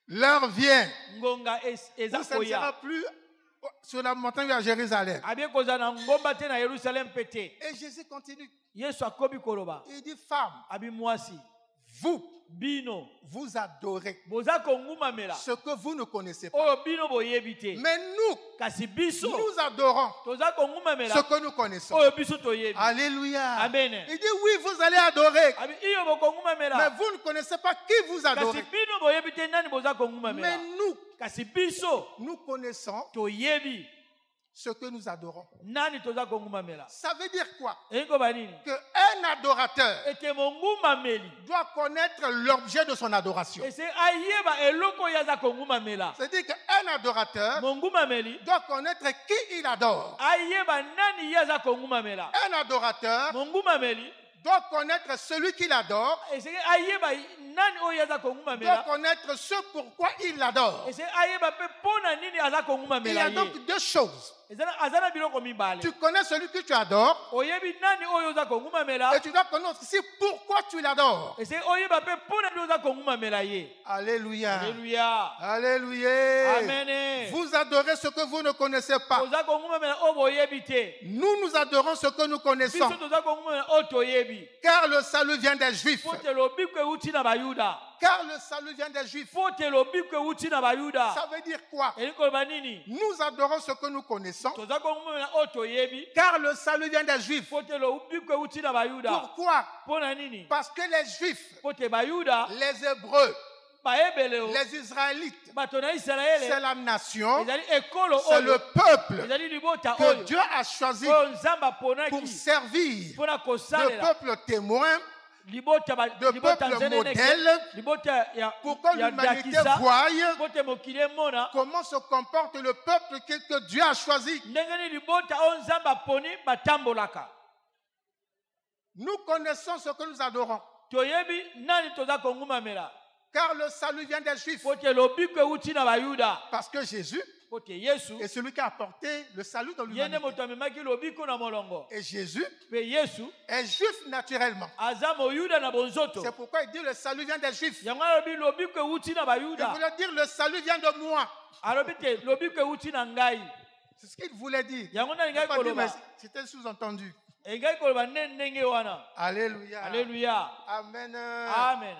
l'heure vient ngonga eza où ça ne sera koya plus sur la montagne à Jérusalem. abi ekozala na ngomba te na Yerusalem mpe te. Et Jésus continue. Yesu akobi koloba Il dit, femme, abi mwasi vous, bino vous adorez boza kongumamela ce que vous ne connaissez pas. oyo bino boyebi te Mais nous, kasi biso nous adorons toza ce kongumamela que nous connaissons. oyo biso toyebi. Alléluia. Amen. Il dit oui, vous allez adorer. Abi iyo bokongumamela Mais vous ne connaissez pas qui vous kasi adorez. bino boyebi te nani boza Mais kongumamela nous, kasi biso nous connaissons toyebi ce que nous adorons. nani toza kongumamela. Ça veut dire quoi? Eyingo banini Qu'un adorateur ete mongumameli doit connaître l'objet de son adoration. ese ayeba eloko oyo aza kongumamela. C'est-à-dire qu'un adorateur mongumameli doit connaître qui il adore. ayeba nani ye aza kongumamela. Un adorateur mongumameli doit connaître celui qu'il adore, eseke ayeba nani oyo aza doit kongumamela connaître ce pourquoi il l'adore. ese ayeba mpe mpona nini aza Il y kongumamela a ye. donc deux choses. aza na biloko mibale. Tu connais celui que tu adores oyebi nani oyo oza kongumamela et tu dois connaître aussi pourquoi tu l'adores. ese oyeba mpe mpona nini oza kongumamela ye. Alléluia. Alleluya. Alléluia. Amen. Vous adorez ce que vous ne connaissez pas. oza kongumamela oyo boyebi te. Nous adorons ce que nous connaissons. biso toza kongumamela oyo toyebi. Car le salut vient des Juifs. po te lobiko euti na bayuda. Car le salut vient des Juifs. po te lobiko euti na bayuda. Ça veut dire quoi? elingi koloba nini. Nous adorons ce que nous connaissons. toza kongumamela oyo toyebi. Car le salut vient des Juifs. po te lobiko euti na bayuda. Pourquoi? mpona nini. Parce que les Juifs, po te bayuda les Hébreux, bayebele o les Israélites, bato na c'est isalaele la nation, ezali ekolo c'est le oyo peuple ezali libota que oyo Dieu a choisi oyo nzambe pour aponaki servir mpona de kosalela peuple témoin, libota de libota peuple nzeneneke modèle, libota pour que ya l'humanité biakisa voie po te mokili emona comment se comporte le peuple que Dieu a choisi. ndenge nini libota oyo nzambe aponi batambolaka. Nous connaissons ce que nous adorons. toyebi nani toza kongumamela Car le salut vient des Juifs. po te lobiko euti na bayuda. Parce que Jésus po te yesu est celui qui a apporté le salut dans ye nde l'humanité. moto amemaki lobiko na molongo. Et Jésus mpe yesu est juif naturellement. aza moyuda na bonzoto. C'est pourquoi il dit le salut vient des Juifs. yango alobi lobiko euti na Il bayuda. voulait dire le salut vient de moi. alobi te lobiko euti na ngai. C'est ce qu'il voulait dire. yango nani ngai Pas dire, mais koloba c'était sous-entendu. engai koloba nde ndenge wana. Alléluia. Alléluia. Amen. Amen.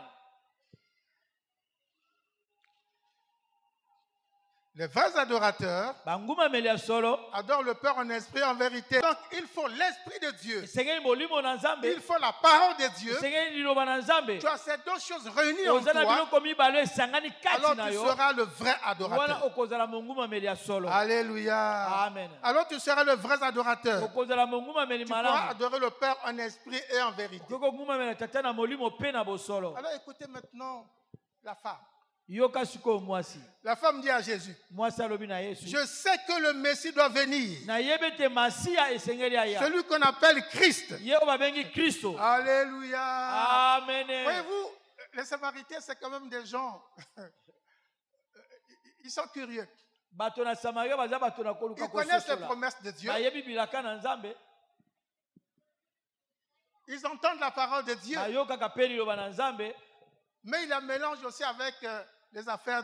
Les vrais adorateurs bangumameli ya solo adorent le Père en esprit et en vérité. Donc il faut l'esprit de Dieu. esengeli molimo na nzambe Il faut la parole de Dieu. esengeli liloba na nzambe. Tu as ces deux choses réunies en oza na toi. biloko mibale esangani Alors kati na tu yo seras le vrai wana adorateur. okozala mongumameli ya solo. Alléluia. Amen. Alors tu seras le vrai adorateur. okozala mongumameli Tu pourras malamu. adorer le Père en esprit et en vérité. okoki kongumamela tata na molimo mpe na bosolo. Alors écoutez maintenant la femme. yoka sikoyo mwasi. La femme dit à Jésus, mwasi alobi na yesu je sais que le Messie doit venir. nayebi ete masiya esengeli aya. Celui qu'on appelle Christ. ye oyo babengi kristo. Alléluia. Amen. Voyez-vous, les Samaritains, c'est quand même des gens. Ils sont curieux. bato na samaria baza bato na koluka Ils connaissent les kososola. promesses de Dieu. bayebi bilaka na nzambe. Ils entendent la parole de Dieu. bayokaka mpe liloba na nzambe. Mais ils la mélangent aussi avec les affaires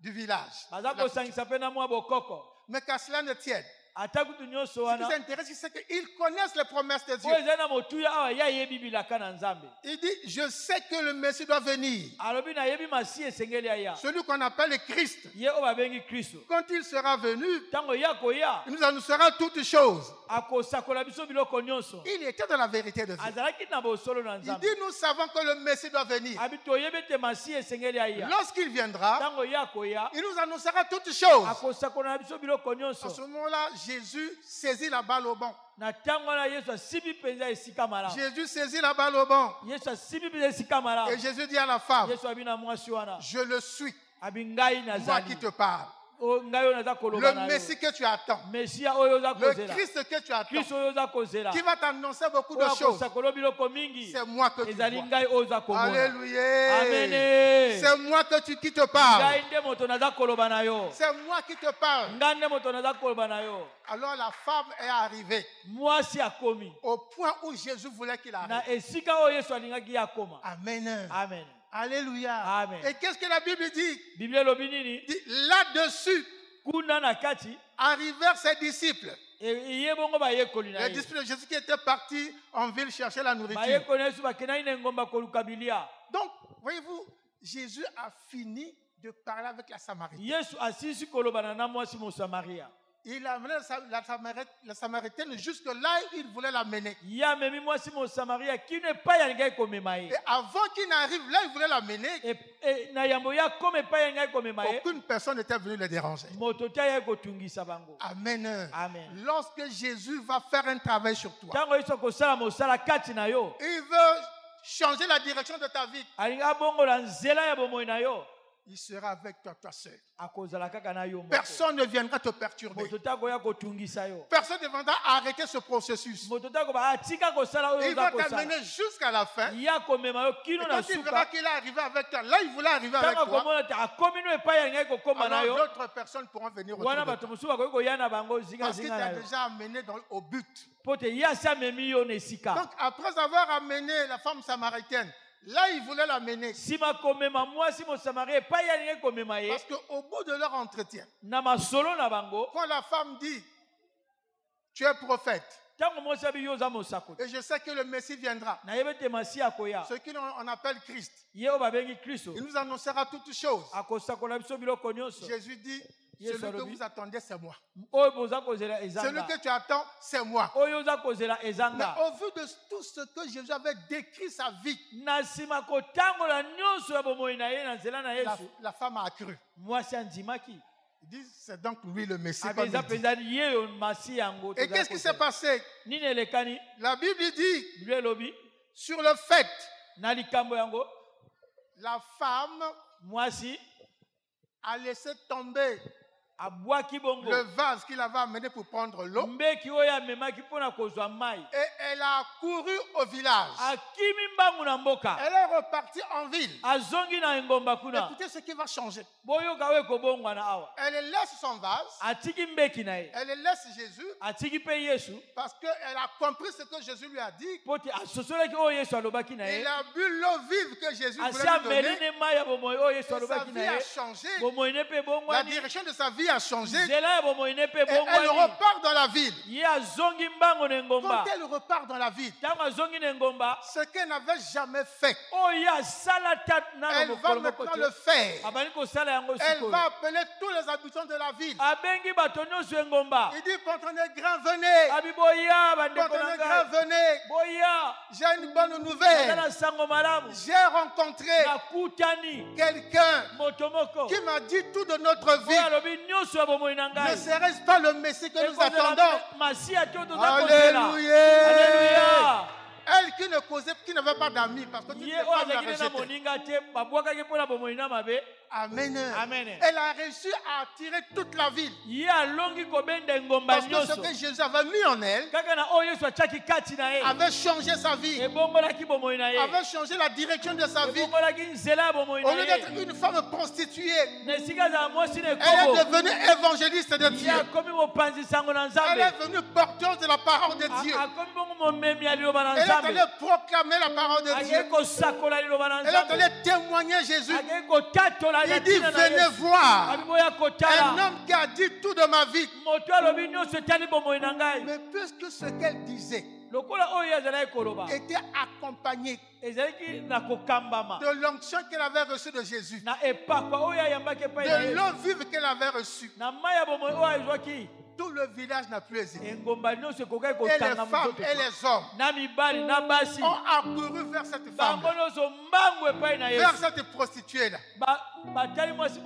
du village. baza kosangisa mpe na mwa bokoko. Mais qu'à cela ne tienne. ata kutu nyonso Ce qui wana les intéresse, c'est qu'ils connaissent les promesses de Dieu. po ezali na motuya awa ye ayebi bilaka na nzambe. Il dit, je sais que le Messie doit venir. alobi nayebi masiya esengeli aya. Celui qu'on appelle le Christ. ye oyo babengi kristo. Quand il sera venu, ntango ye akoya il nous annoncera toutes choses. akosakola biso biloko nyonso. Il était dans la vérité de Dieu. azalaki na bosolo na Il nzambe. dit, nous savons que le Messie doit venir. abi toyebi ete masiya esengeli aya. Lorsqu'il viendra, ntango ye akoya il nous annoncera toutes choses. akosakola na biso biloko À nyonso. ce moment-là, Jésus saisit la balle au bon. na ntango wana yesu asimbi mpenza esika malamu. Jésus saisit la balle au bon. yesu asimbi mpenza esika malamu. Et Jésus dit à la femme, yesu abi na mwasi wana. je le suis, abi ngai moi nazali. qui te parle. ngai oyo naza koloba na Le yo. Messie que tu attends. mesiya oyo oza Le kozela. Christ que tu attends. kristo oyo oza kozela. Qui va t'annoncer beaucoup de oyo choses. akosakola biloko mingi. C'est moi que tu ezali vois. ngai oyo oza komona. Alléluia. Amen. C'est moi qui te parle. ngai nde moto naza koloba na yo. C'est moi qui te parle. ngai nde moto naza koloba na yo. Alors la femme est arrivée mwasi akomi au point où Jésus voulait qu'il arrive. na esika oyo yesu alingaki ye akoma. Amen. amen. Alléluia. Amen. Et qu'est-ce que la Bible dit? biblia elobi nini. Dit, là-dessus kuna na kati arrivèrent ses disciples. ye bongo bayekoli na Les ye. disciples de Jésus qui étaient partis en ville chercher la nourriture. bayekoli na yesu bakendaki na engomba koluka bilia. Donc, Voyez-vous, Jésus a fini de parler avec la Samaritaine. Yesu asisi kolobana na mwasi Mosamaria. Il a amené la Samaritaine jusque là où il voulait l'amener. Ya memi mwasi Mosamaria qui ne pas yangai komemaye. Et avant qu'il n'arrive là, il voulait l'amener. Et na yambo ya kome pas yangai komemaye. Aucune personne n'était venue le déranger. Motota ya kotungisa bango. Amen. Amen. Lorsque Jésus va faire un travail sur toi, Tango iso kosala mosala kati na yo. il veut changer la direction de ta vie. Alinga bongo la nzela ya bomoi na yo. Il sera avec toi, toi seul. Akozala kaka na yo moko. Personne ne viendra te perturber. Motota ko ya kotungisa yo. Personne ne viendra arrêter ce processus. Motota ko ba atika kosala oyo Il va za kosala. t'amener jusqu'à la fin. Ya komema yo Et kino quand na il verra suka. qu'il est arrivé avec toi, là il voulait arriver avec Tango toi. komona ta komino epa yangai kokoma na Alors yo. d'autres personnes pourront venir autour Wana de bato toi. mosusu bakoki koya na bango zinga Parce qu'il zinga t'a na yo. déjà amené au but. Po te ya si amemi yo na esika. Donc après avoir amené la femme samaritaine, là il voulait l'amener. Nsima komema mwasi Mosamaria epai alingi komema ye. Parce qu'au bout de leur entretien, Na masolo na bango. quand la femme dit, tu es prophète, Tango mwasi abi yo za mosako. et je sais que le Messie viendra, Na yebe te masi akoya. ce qu'on appelle Christ, Ye o babengi Kristo. il nous annoncera toutes choses. Akosakola biso biloko nyonso. Jésus dit, Yes, celui que Alobi. vous attendez, c'est moi. Oyo boza kozela Celui ezanga. que tu attends, c'est moi. Oyo za kozela Mais ezanga. au vu de tout ce que Jésus avait décrit sa vie, Na nsima kotangola nyonso ya bomoi na ye na nzela na Yesu. la femme a cru. Mwasi andimaki. Il dit, c'est donc lui le Messie. comme Abeza il dit. peza ye yo masi yango. Et qu'est-ce qui s'est passé? Nini elekani? La Bible dit, Bible elobi sur le fait, na likambo yango la femme mwasi a laissé tomber abwaki bongo. le vase qu'il avait amené pour prendre l'eau Mbeki oyo amemaki mpona kozwa mai. et elle a couru au village. Akimi mbangu na mboka. Elle est repartie en ville. Azongi na engomba kuna. Écoutez ce qui va changer. Boyoka we kobongwa na awa. Elle laisse son vase, Atiki mbeki na ye. elle laisse Jésus Atiki pe Yesu. parce qu'elle a compris ce que Jésus lui a dit. Poti asosolaki oyo Yesu alobaki na ye. Il a bu l'eau vive que Jésus Asi voulait lui ameli donner. ne mai ya bomoi oyo Yesu Et sa alobaki vie na a ye. changé. Bomoi ne pe La bongwani. direction de sa vie a changé. Et Nzela ya bomoi ne pe elle bongwani. repart dans la ville. Ye azongi mbango na engomba. Quand elle repart dans la ville, Ntango azongi na engomba. ce qu'elle n'avait jamais fait, Oyo asala ta nano elle va mokolo maintenant moko le te. faire. Abandi kosala yango Elle sikoyo. va appeler tous les habitants de la ville. Abengi bato nyonso engomba. Il dit, Pontonnet grand, venez. Abi boya bandeko na Pontonnet grand, ngai. venez. Boya. J'ai une bonne Aza nouvelle. na sango malamu. J'ai rencontré Nakutani quelqu'un moto moko. qui m'a dit tout de notre vie. Oyo alobi nyonso ya bomoi na Ne ngai. serait-ce pas le Messie que nous Ekozela attendons? Masiya te oyo toza kozela. Alléluia. Alléluia. Elle qui ne causait, qui n'avait pas d'amis, parce que toutes les Ye oyo femmes la azalaki na rejetaient. moninga te babwakaki mpo na bomoi na mabe. Amen. Amen. Elle a réussi à attirer toute la ville. Ye alongi kobenda engomba Parce que ce nyonso. que Jésus avait mis en elle Kaka na oyo Yesu atiaki kati na ye. avait changé sa vie, Ebongolaki bomoi na ye. avait changé la direction de sa vie. Ebongolaki nzela ya bomoi Au na lieu ye. d'être une femme prostituée, Na esika azala mwasi na elle ekobo. est devenue évangéliste de Ye Dieu. akomi mopanzi sango na Elle nzambe. est devenue porteuse de la parole de Dieu. Akomi bongo momemi ya liloba na Elle est allée nzambe. proclamer la parole de Dieu. Akei kosakola liloba na Elle est nzambe. allée témoigner Jésus. Akei kotatola Il dit, yatina na venez Yesu. voir Abi boya un kotala. homme qui a dit tout de ma vie. Moto alobi nyonso etali bomoi na ngai. Mais puisque ce qu'elle disait Lokola oyo azalaki koloba. était accompagné Ezalaki na kokambama. de l'onction qu'elle avait reçue de Jésus, Na epakwa oyo ayambaki epai na de Yesu. l'eau vive qu'elle avait reçue, Na mai ya bomoi oyo azwaki. tout le village n'a plus hésité. Engomba nyonso ekokaki Et les kotanga femmes moto et les hommes na mibali na basi ont accouru vers cette femme, bango nyonso mbangu epai na vers Yesu cette prostituée-là, batali mwasi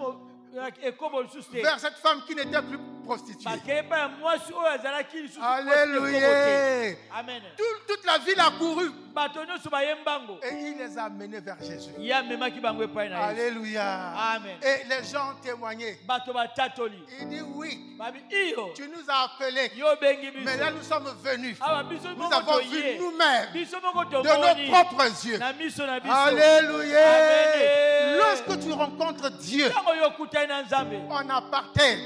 ekobo lisusu te vers cette femme qui n'était plus prostituée. bakei epai ya mwasi oyo azalaki lisusu mwasi ekobo te. Alléluia. Amen. Toute la ville a couru bato nyonso baye mbango et il les a menés vers Jésus. ye amemaki bango epai na Yesu. Alléluia. Amen. Et les gens ont témoigné. Bato batatoli Il dit oui, babi iyo tu nous as appelés, yo obengi mais là biso nous sommes venus. awa biso Nous moko avons vu toye nous-mêmes biso moko de tomoni nos propres yeux. na miso na biso. Alléluia. Amen. Lorsque tu rencontres Dieu ntango yo okutani na nzambe en apartheid,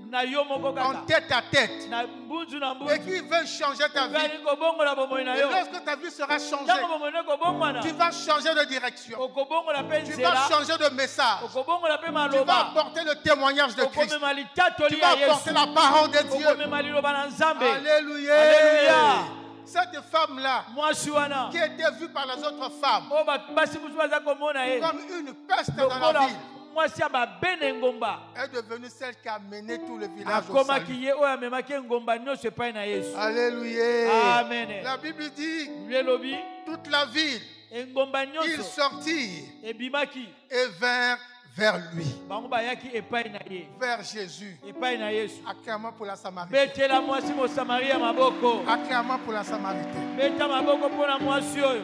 na yo moko en kaka tête à tête, na mbunzu na et mbunzu qui veut changer ta vie, okali kobongola bomoi na et yo lorsque ta vie sera changée, ntango bomoi na ekobongwana tu vas changer de direction, okobongola mpe tu nzela vas changer de message, okobongola mpe tu vas maloba apporter le témoignage de Christ, okomema tu litatoli ya vas apporter Yesu la parole de Dieu. okomema liloba na nzambe. Alléluia. Alléluia. Cette cette femme-là, mwasi wana qui était vue par les autres femmes oyo basi mosusu baza komona ye comme une peste dans la lokola ville, mwasi ya babene ngomba est devenue celle qui a mené tout le village au akomaki salut. ye oyo amemaki ngomba nyonso epai na yesu. Alléluia. Amen. La Bible dit, Lelobi toute la ville, engomba ils nyonso sortirent ebimaki et vinrent vers lui, bango bayaki epai na ye vers Jésus. epai na yesu. Acclamons pour la Samaritaine. betela mwasi mosamaria maboko, Acclamons pour la Samaritaine. beta maboko mpo na mwasi oyo.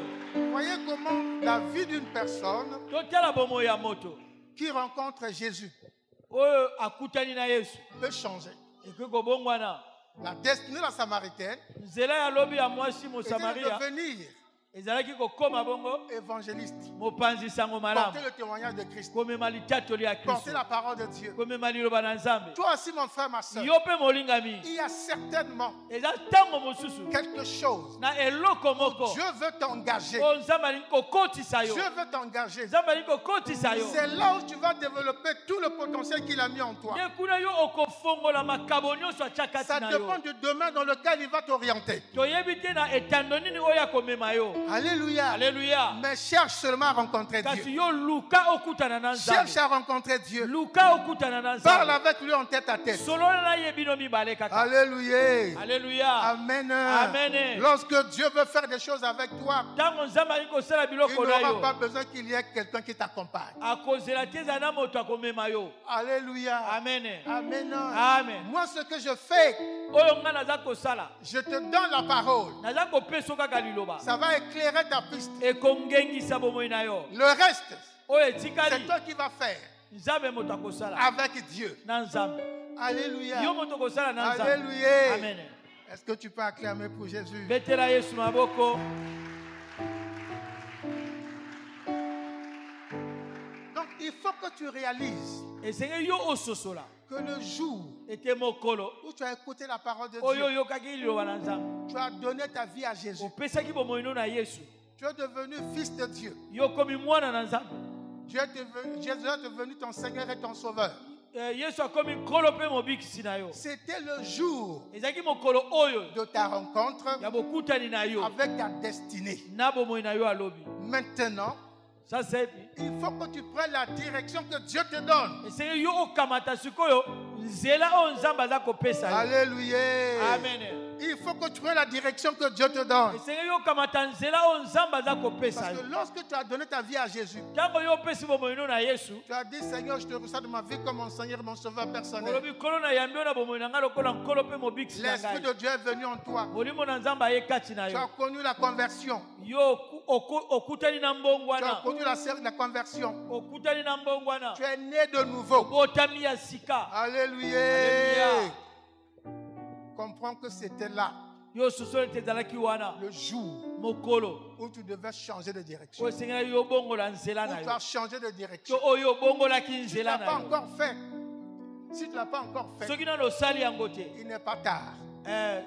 Voyez comment la vie d'une personne totala bomoi ya moto qui rencontre Jésus oyo akutani na yesu peut changer. ekoki kobongwana. La destinée de la Samaritaine nzela ya lobi ya mwasi était de mosamaria devenir ezalaki kokoma bongo évangéliste, mopanzi sango malamu, porter le témoignage de Christ, komema litatoli ya porter kristo, la parole de Dieu. komema liloba na nzambe. Toi aussi, mon frère, ma soeur, yo mpe molingami, il y a certainement eza ntango mosusu quelque chose. na eloko moko Dieu veut t'engager. oyo nzambe alingi kokotisa yo, Dieu veut t'engager. nzambe alingi kokotisa yo. C'est là où tu vas développer tout le potentiel qu'il a mis en toi. nde kuna yo okofongola makabo nyonso atya kati Ça na yo. dépend du domaine dans lequel il va t'orienter. toyebi te na etando nini oyo akomema yo. Alléluia. Alléluia. Mais cherche seulement à rencontrer kasi Dieu. yo luka okutana na Cherche nzambe, à rencontrer Dieu. luka okutana na Parle nzambe, avec lui en tête à tête. solola na ye bino mibale kaka. Alléluia. Alléluia. Amen. Amen. Lorsque Dieu veut faire des choses avec toi, ntango nzambe alingi kosala il biloko na n'aura yo pas besoin qu'il y ait quelqu'un qui t'accompagne. akozela te eza na moto akomema yo. Alléluia. Amen. Amen. Amen. Moi, ce que je fais, oyo nga naza kosala je te donne la parole. naza kopesa kaka liloba Ça va éclairer ta piste. ekongengisa bomoi na yo. Le reste, oyo c'est etikali toi qui vas faire nzambe moto akosala avec Dieu. na nzambe, Alléluia. yo moto okosala na nzambe. Alléluia. Amen. Est-ce que tu peux acclamer pour Jésus? betela yesu maboko. Donc, il faut que tu réalises esengeli yo ososola que le jour ete mokolo où tu as écouté la parole de oyo Dieu, oyokaki liloba na nzambe, tu as donné ta vie à Jésus. opesaki bomoi no na yesu, Tu es devenu fils de Dieu. yo komi mwana na nzambe. Jésus est devenu ton Seigneur et ton Sauveur. yesu akomi nkolo mpe mobikisi na yo. C'était le jour ezalaki mokolo oyo de ta rencontre ya bokutani na yo avec ta destinée. na bomoi na yo alobi. Maintenant, sasa epi il faut que tu prennes la direction que Dieu te donne. esengeli yo okamata sikoyo nzela oyo nzambe aza kopesa yo. Alléluia. Amen. Il faut que tu prennes la direction que Dieu te donne. esengeli yo okamata nzela oyo nzambe aza kopesa Parce yo. que lorsque tu as donné ta vie à Jésus, ntango yo opesi bomoi no na yesu, tu as dit, Seigneur, je te reçois de ma vie comme mon Seigneur, mon Sauveur personnel. olobi nkolo na yambi yo na bomoi na ngai lokola nkolo mpe mobikisi na L'Esprit ngai. de Dieu est venu en toi. molimo na nzambe aye kati na Tu yo. as connu la conversion. yo okutani na Tu as mbongwana, connu la conversion. okutani na mbongwana, Tu es né de nouveau. botami ya sika. Alléluia. Alléluia. Comprends que c'était là, yo sosolo ete ezalaki wana le jour mokolo où tu devais changer de direction. oyo esengeli yo obongola nzela Où na tu yo, as changé de to direction. oyo obongolaki Si tu ne nzela l'as na pas yo. encore fait, si tu ne l'as pas encore fait, soki nano osali yango te, il n'est pas tard.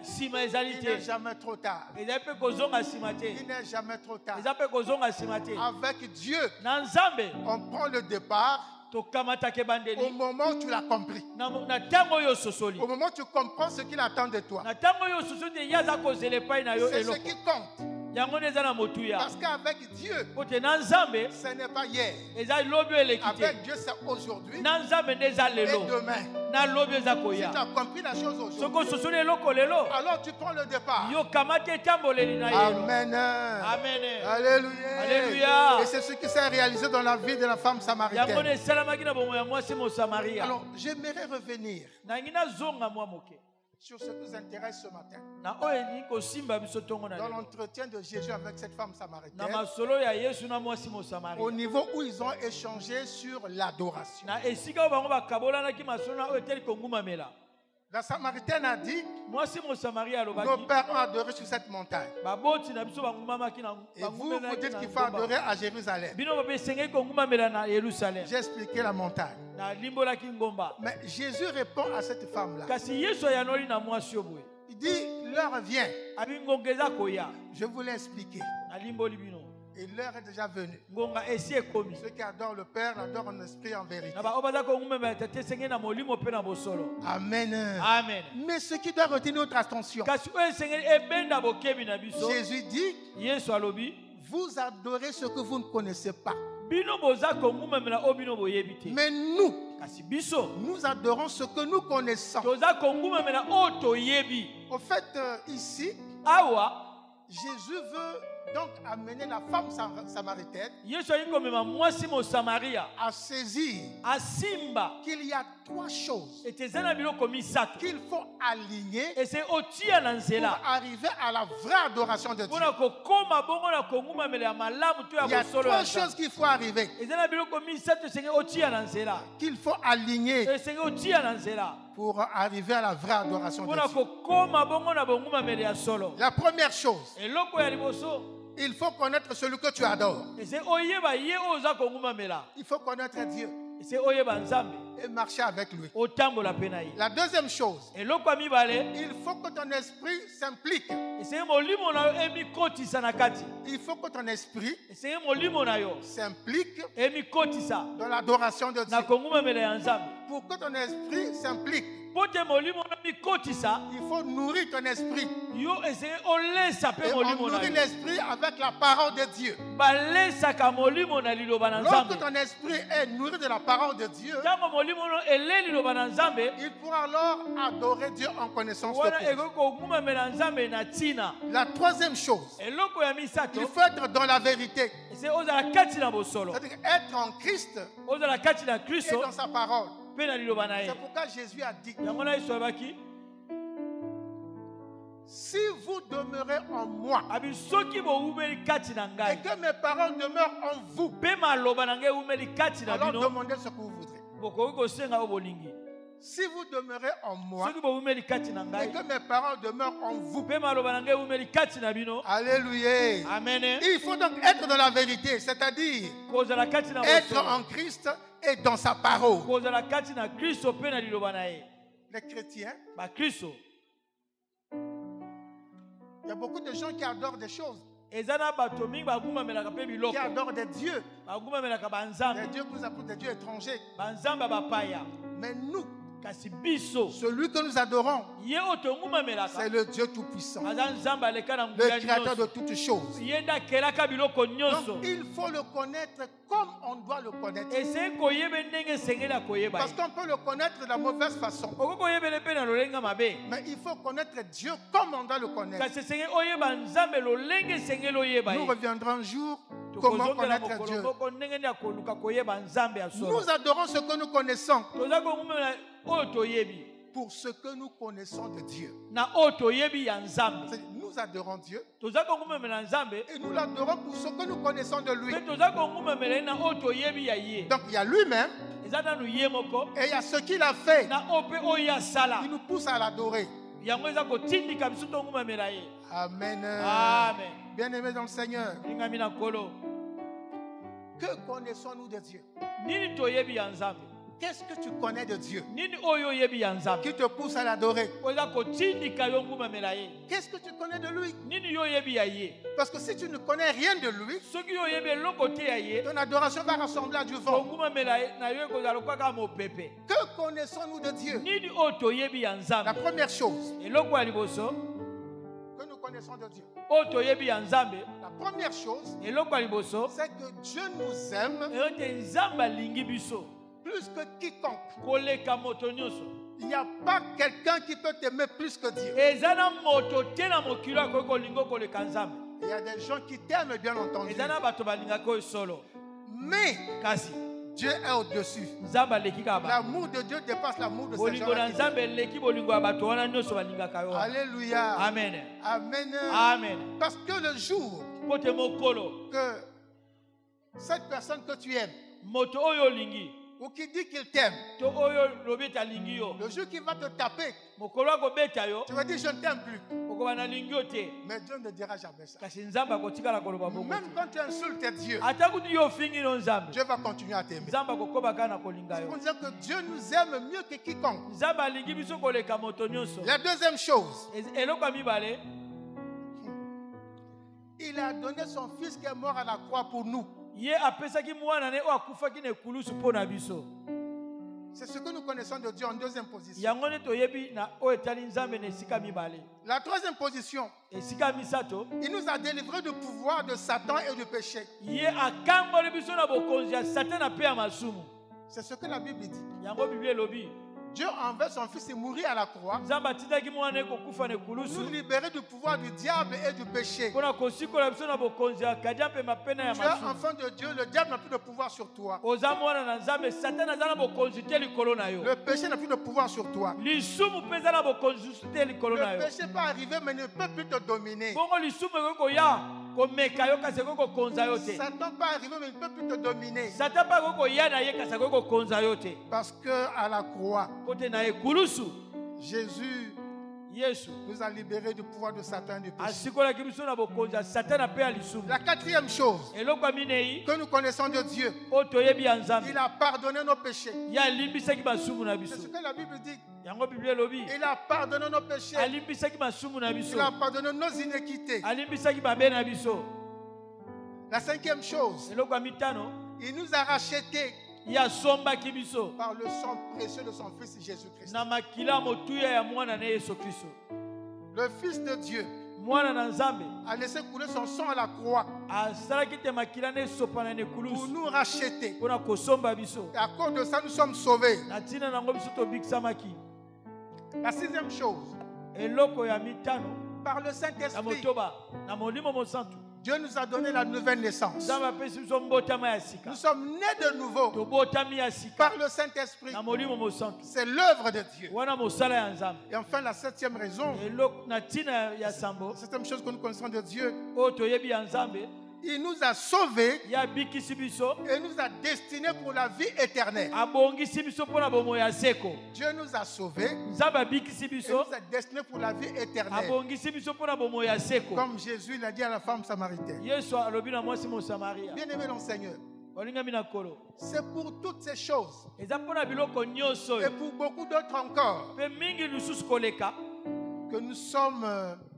nsima ezali Il n'est te, jamais trop tard. ezali mpe kozonga nsima te, Il n'est jamais trop tard. eza mpe kozonga nsima te. Avec Dieu, na nzambe on prend le départ tokamataka au ebandeli moment où tu l'as compris. na ntango oyo ososoli, Au moment où tu comprends ce qu'il attend de toi. na ntango oyo ososoli te ye aza kozela epai na yo C'est ce eloko qui compte. yango nde eza na motuya. Parce qu'avec Dieu, po te na nzambe ce n'est pas hier. eza lobi oyo eleki te, Avec Dieu, c'est aujourd'hui na nzambe nde eza et lelo, demain. na lobi eza Si tu koya. as compris la chose soki aujourd'hui, ososoli eloko lelo, alors tu prends le départ. yo kamati etamboleli na yelo. Amen. Amen. Alléluia. Alléluia. Et c'est ce qui s'est réalisé dans la vie de la femme yango nde samaritaine. esalamaki na bomoi ya mwasi mosamaria. Alors, j'aimerais revenir nangi nazonga mwa moke sur ce qui nous intéresse ce matin. na oyo elingi kosimba biso ntongo na Dans lelo, l'entretien de Jésus avec cette femme na samaritaine, masolo ya yesu na mwasi au mosamaria, niveau où ils ont échangé sur l'adoration. na esika oyo bango bakabolanaki masolo na oyo eteli kongumamela. La samaritaine a dit, mwasi mosamaria nos alobaki pères ont adoré sur cette montagne. baboti na biso bangumamaki na Et vous, vous bangumelaki dites na qu'il faut ngomba. adorer à Jérusalem. bino bape esengeli kongumamela na yerusalem, J'ai expliqué la montagne. na limbolaki ngomba. Mais Jésus répond à cette femme-là. kasi yesu ayanoli na mwasi oyo boye, Il dit, l'heure vient. abi ngonga eza koya, Je vous l'ai expliqué. nalimboli bino. Et l'heure est déjà venue. ngonga esi ekomi Ceux qui adorent le Père l'adorent en esprit et en vérité. na baoyo baza kongumema tate senge na molimo mpe na bosolo. Amen. Amen. Mais ce qui doit retenir notre attention, kasi oyo esengeli ebenda bokebi na biso Jésus dit, yesu alobi vous adorez ce que vous ne connaissez pas. bino boza kongumemela oyo bino boyebi te Mais nous, kasi biso nous adorons ce que nous connaissons. toza kongumemela oyo toyebi. Au fait, ici, Awa Jésus veut donc amener la femme samaritaine yesu alingi komema mwasi mosamaria à saisir asimba qu'il y a 3 choses ete eza na biloko misato qu'il faut aligner ese otia na pour nzela arriver à la vraie adoration de Dieu. mpona kokóma bongo na kongumamela ya malamu to ya Il y a bosolo 3 ya choses Nzambe. qu'il faut arriver, eza na biloko misato esenge otia na nzela qu'il faut aligner esenge otia na nzela pour arriver à la vraie adoration mpona de Dieu. kokóma bongo na bongumamela ya solo. La première chose, eloko ya liboso il faut connaître celui que tu adores. ese oyeba ye oyo oza kongumamela Il faut connaître Dieu ese oyeba nzambe et marcher avec lui. otambola mpe na ye. La deuxième chose, eloko ya mibale il faut que ton esprit s'implique. esenge molimo na yo emikotisa na kati Il faut que ton esprit esenge molimo na yo s'implique emikotisa dans l'adoration de Dieu. na kongumamela ya nzambe. Pour que ton esprit s'implique, mpo te molimo na mikotisa il faut nourrir ton esprit. yo esenge olesa mpe Et on molimo na nourrit yo. l'esprit avec la parole de Dieu. balesaka molimo na liloba na Lorsque nzambe. ton esprit est nourri de la parole de Dieu, ntango molimo no ele liloba na nzambe il pourra alors adorer Dieu en connaissance de wana Dieu. ekoki kogumamela nzambe na ntina. La troisième chose, eloko ya misato il faut être dans la vérité. ese ozala kati na bosolo C'est-à-dire être en Christ ozala kati na et kristo dans sa parole. mpe na liloba na ye. C'est pourquoi Jésus a dit, yango na yesu alobaki si vous demeurez en moi abi soki bowumeli kati na et ngai que mes paroles demeurent en vous, mpe maloba na ngai ewumeli kati na alors bino demandez ce que vous voudrez. bokoki kosenga oyo bolingi. Si vous demeurez en moi soki bowumeli kati na et ngai que mes paroles demeurent en vous, mpe maloba na ngai ewumeli kati na bino. alléluia. amen. Il faut donc être dans la vérité, c'est-à-dire kozala kati na être bosolo en Christ et dans sa parole. kozala kati na kristo mpe na liloba na ye. Les chrétiens, bakristo il y a beaucoup de gens qui adorent des choses, eza na bato mingi bagumamelaka mpe qui biloko adorent des dieux, bagumamelaka des banzambe dieux que nous appelons des dieux étrangers. banzambe ya bapaya. Mais nous, kasi biso celui que nous adorons, ye oyo c'est tongumamelaka le Dieu Tout-Puissant, aza nzambe aleka na le nguya créateur de nyonso toutes choses. ye nde akelaka biloko nyonso. Donc, il faut le connaître comme on doit le connaître. esengeli koyeba ndenge esengeli akoyeba Parce ye. qu'on peut le connaître de la mauvaise façon. okoki koyebele mpe na lolenga mabe Mais il faut connaître Dieu comme on doit le connaître. kasi esengeli oyeba nzambe lolenge esengeli oyeba Nous ye. reviendrons un jour comment tokozongela connaître mokolo Dieu. moko ndenge nde akoluka koyeba nzambe ya solo. Nous adorons ce que nous connaissons toza kongumela oyo toyebi pour ce que nous connaissons de Dieu. na oyo toyebi ya nzambe. C'est-à-dire, nous adorons Dieu toza kongumemela nzambe et nous l'adorons pour ce que nous connaissons de lui. mpe toza kongumemela ye na oyo toyebi ya ye. Donc il y a lui-même eza nanu ye moko et il y a ce qu'il a fait na oyo mpe oyo asala qui nous pousse à l'adorer. yango eza kotindika biso tongumemela ye. Amen. amen. Bien-aimés dans le Seigneur, lingami na nkolo que connaissons-nous de Dieu? nini toyebi ya nzambe Qu'est-ce que tu connais de Dieu nini oyo oyebi ya nzambe qui te pousse à l'adorer? oyo eza kotindika yo ngumemela ye. Qu'est-ce que tu connais de lui? nini yo oyebi ya ye. Parce que si tu ne connais rien de lui, soki yo oyebi eloko te ya ye ton adoration va ressembler à du vent. kongumemela ye na yo ekozala lokola kaka mopepe. Que connaissons-nous de Dieu? nini oyo toyebi ya La nzambe. première chose eloko ya liboso que nous connaissons de Dieu, oyo toyebi ya nzambe la première chose, eloko ya liboso c'est que Dieu nous aime eyo te nzambe alingi biso plus que quiconque. koleka moto nyonso. Il n'y a pas quelqu'un qui peut t'aimer plus que Dieu. eza na moto te na mokili akoki kolinga koleka nzambe. Il y a des gens qui t'aiment, bien entendu. eza na bato balingaka oyo solo Mais kasi Dieu est au-dessus. nzambe aleki kaka bato. L'amour de Dieu dépasse l'amour de ces bolingo gens-là. na qui nzambe eleki bolingo ya bato wana nyonso balingaka yo. Alléluia. amen. Amen. amen. Parce que le jour mpo te mokolo que cette personne que tu aimes, moto oyo olingi ou qui dit qu'il t'aime, to oyo lobi ete alingi yo le jour qu'il va te taper, mokolo akobeta yo tu vas dire je ne t'aime plus. okoba nalingi yo te. Mais Dieu ne dira jamais ça. kasi nzambe akotikala koloba bongo Même te. quand tu insultes Dieu, ata kuti yo ofingi no nzambe Dieu va continuer à t'aimer. nzambe akokoba kaka na kolinga C'est yo. pour dire que Dieu nous aime mieux que quiconque. nzambe alingi biso koleka moto nyonso. La deuxième chose, eloko ya mibale il il a donné son fils qui est mort à la croix pour nous. Ye apesaki mwana ne o akufaki na ekulusu mpo na biso. C'est ce que nous connaissons de Dieu en deuxième position. Yango nde toyebi na o etali nzambe na esika mibale. La troisième position, Esika misato, il nous a délivrés du pouvoir de Satan et du péché. ye akangoli biso na bokonzi ya Satana pe ya masumu. C'est ce que la Bible dit. Yango Biblia elobi. Dieu envers son fils et mourir à la croix, Nzambe atindaki mwana ne kokufa na ekulusu. nous libérer du pouvoir du diable et du péché. Mpona kosikola biso na bokonzi ya kadia mpe mapena ya Tu es masumu. enfant de Dieu, le diable n'a plus de pouvoir sur toi. Oza mwana na nzambe, Satana aza na bokonzi te likolo na yo. Le péché n'a plus de pouvoir sur toi. Lisumu mpe eza na bokonzi te likolo na Le yo. péché peut arriver mais ne peut plus te dominer. Bongo lisumu ekoki koya komeka yo kasi ekoki kokonza yo te. Satan peut arriver mais il ne peut plus te dominer. Satan mpe akoki koya na ye kasi akoki kokonza yo te. Parce qu'à la croix, Kote na ekulusu, Jésus Yesu nous a libérés du pouvoir de Satan et du péché. asikolaki biso na bokonzi ya Satana mpe ya lisumu. La quatrième chose Eloko ya minei que nous connaissons de Dieu, oyo toyebi ya Nzambe, il a pardonné nos péchés. ye alimbisaki masumu na C'est biso. ce que la Bible dit. Yango Biblia elobi Il a pardonné nos péchés. alimbisaki masumu na biso, Il a pardonné nos iniquités. alimbisaki mabe na biso. La cinquième chose, Eloko ya mitano, il nous a rachetés ye asombaki biso par le sang précieux de son Fils Jésus-Christ. na makila ya motuya ya mwana na Yesu Kristo. Le Fils de Dieu Mwana na Nzambe a laissé couler son sang à la croix asalaki te makila na esopana na pour ekulusu nous racheter. mpona kosomba biso. Et à cause de ça, nous sommes sauvés. Na ntina nango biso tobikisamaki. La sixième chose, Eloko ya mitano par le na Saint-Esprit, motoba na molimo mosantu, Dieu nous a donné la nouvelle naissance. Nzambe apesi biso mbotama ya sika. Nous sommes nés de nouveau Tobotami ya sika par le Saint-Esprit. na molimo mosantu. C'est l'œuvre de Dieu. Wana mosala ya Nzambe. Et enfin, la septième raison, Eloko na ntina ya sambo la septième chose que nous connaissons de Dieu, oyo toyebi ya Nzambe, il nous a sauvés ye abikisi biso, et nous a destinés pour la vie éternelle. abongisi biso mpona bomoi ya seko. Dieu nous a sauvés Nzambe abikisi et biso, nous a destinés pour la vie éternelle. abongisi biso mpona bomoi ya seko. Comme Jésus l'a dit à la femme samaritaine. Yesu alobi na mwasi mosamaria, Bien-aimé dans le Seigneur, olingami na kolo, c'est pour toutes ces choses eza mpona biloko nyonso et oyo pour beaucoup d'autres encore mpe mingi lisusu koleka que nous sommes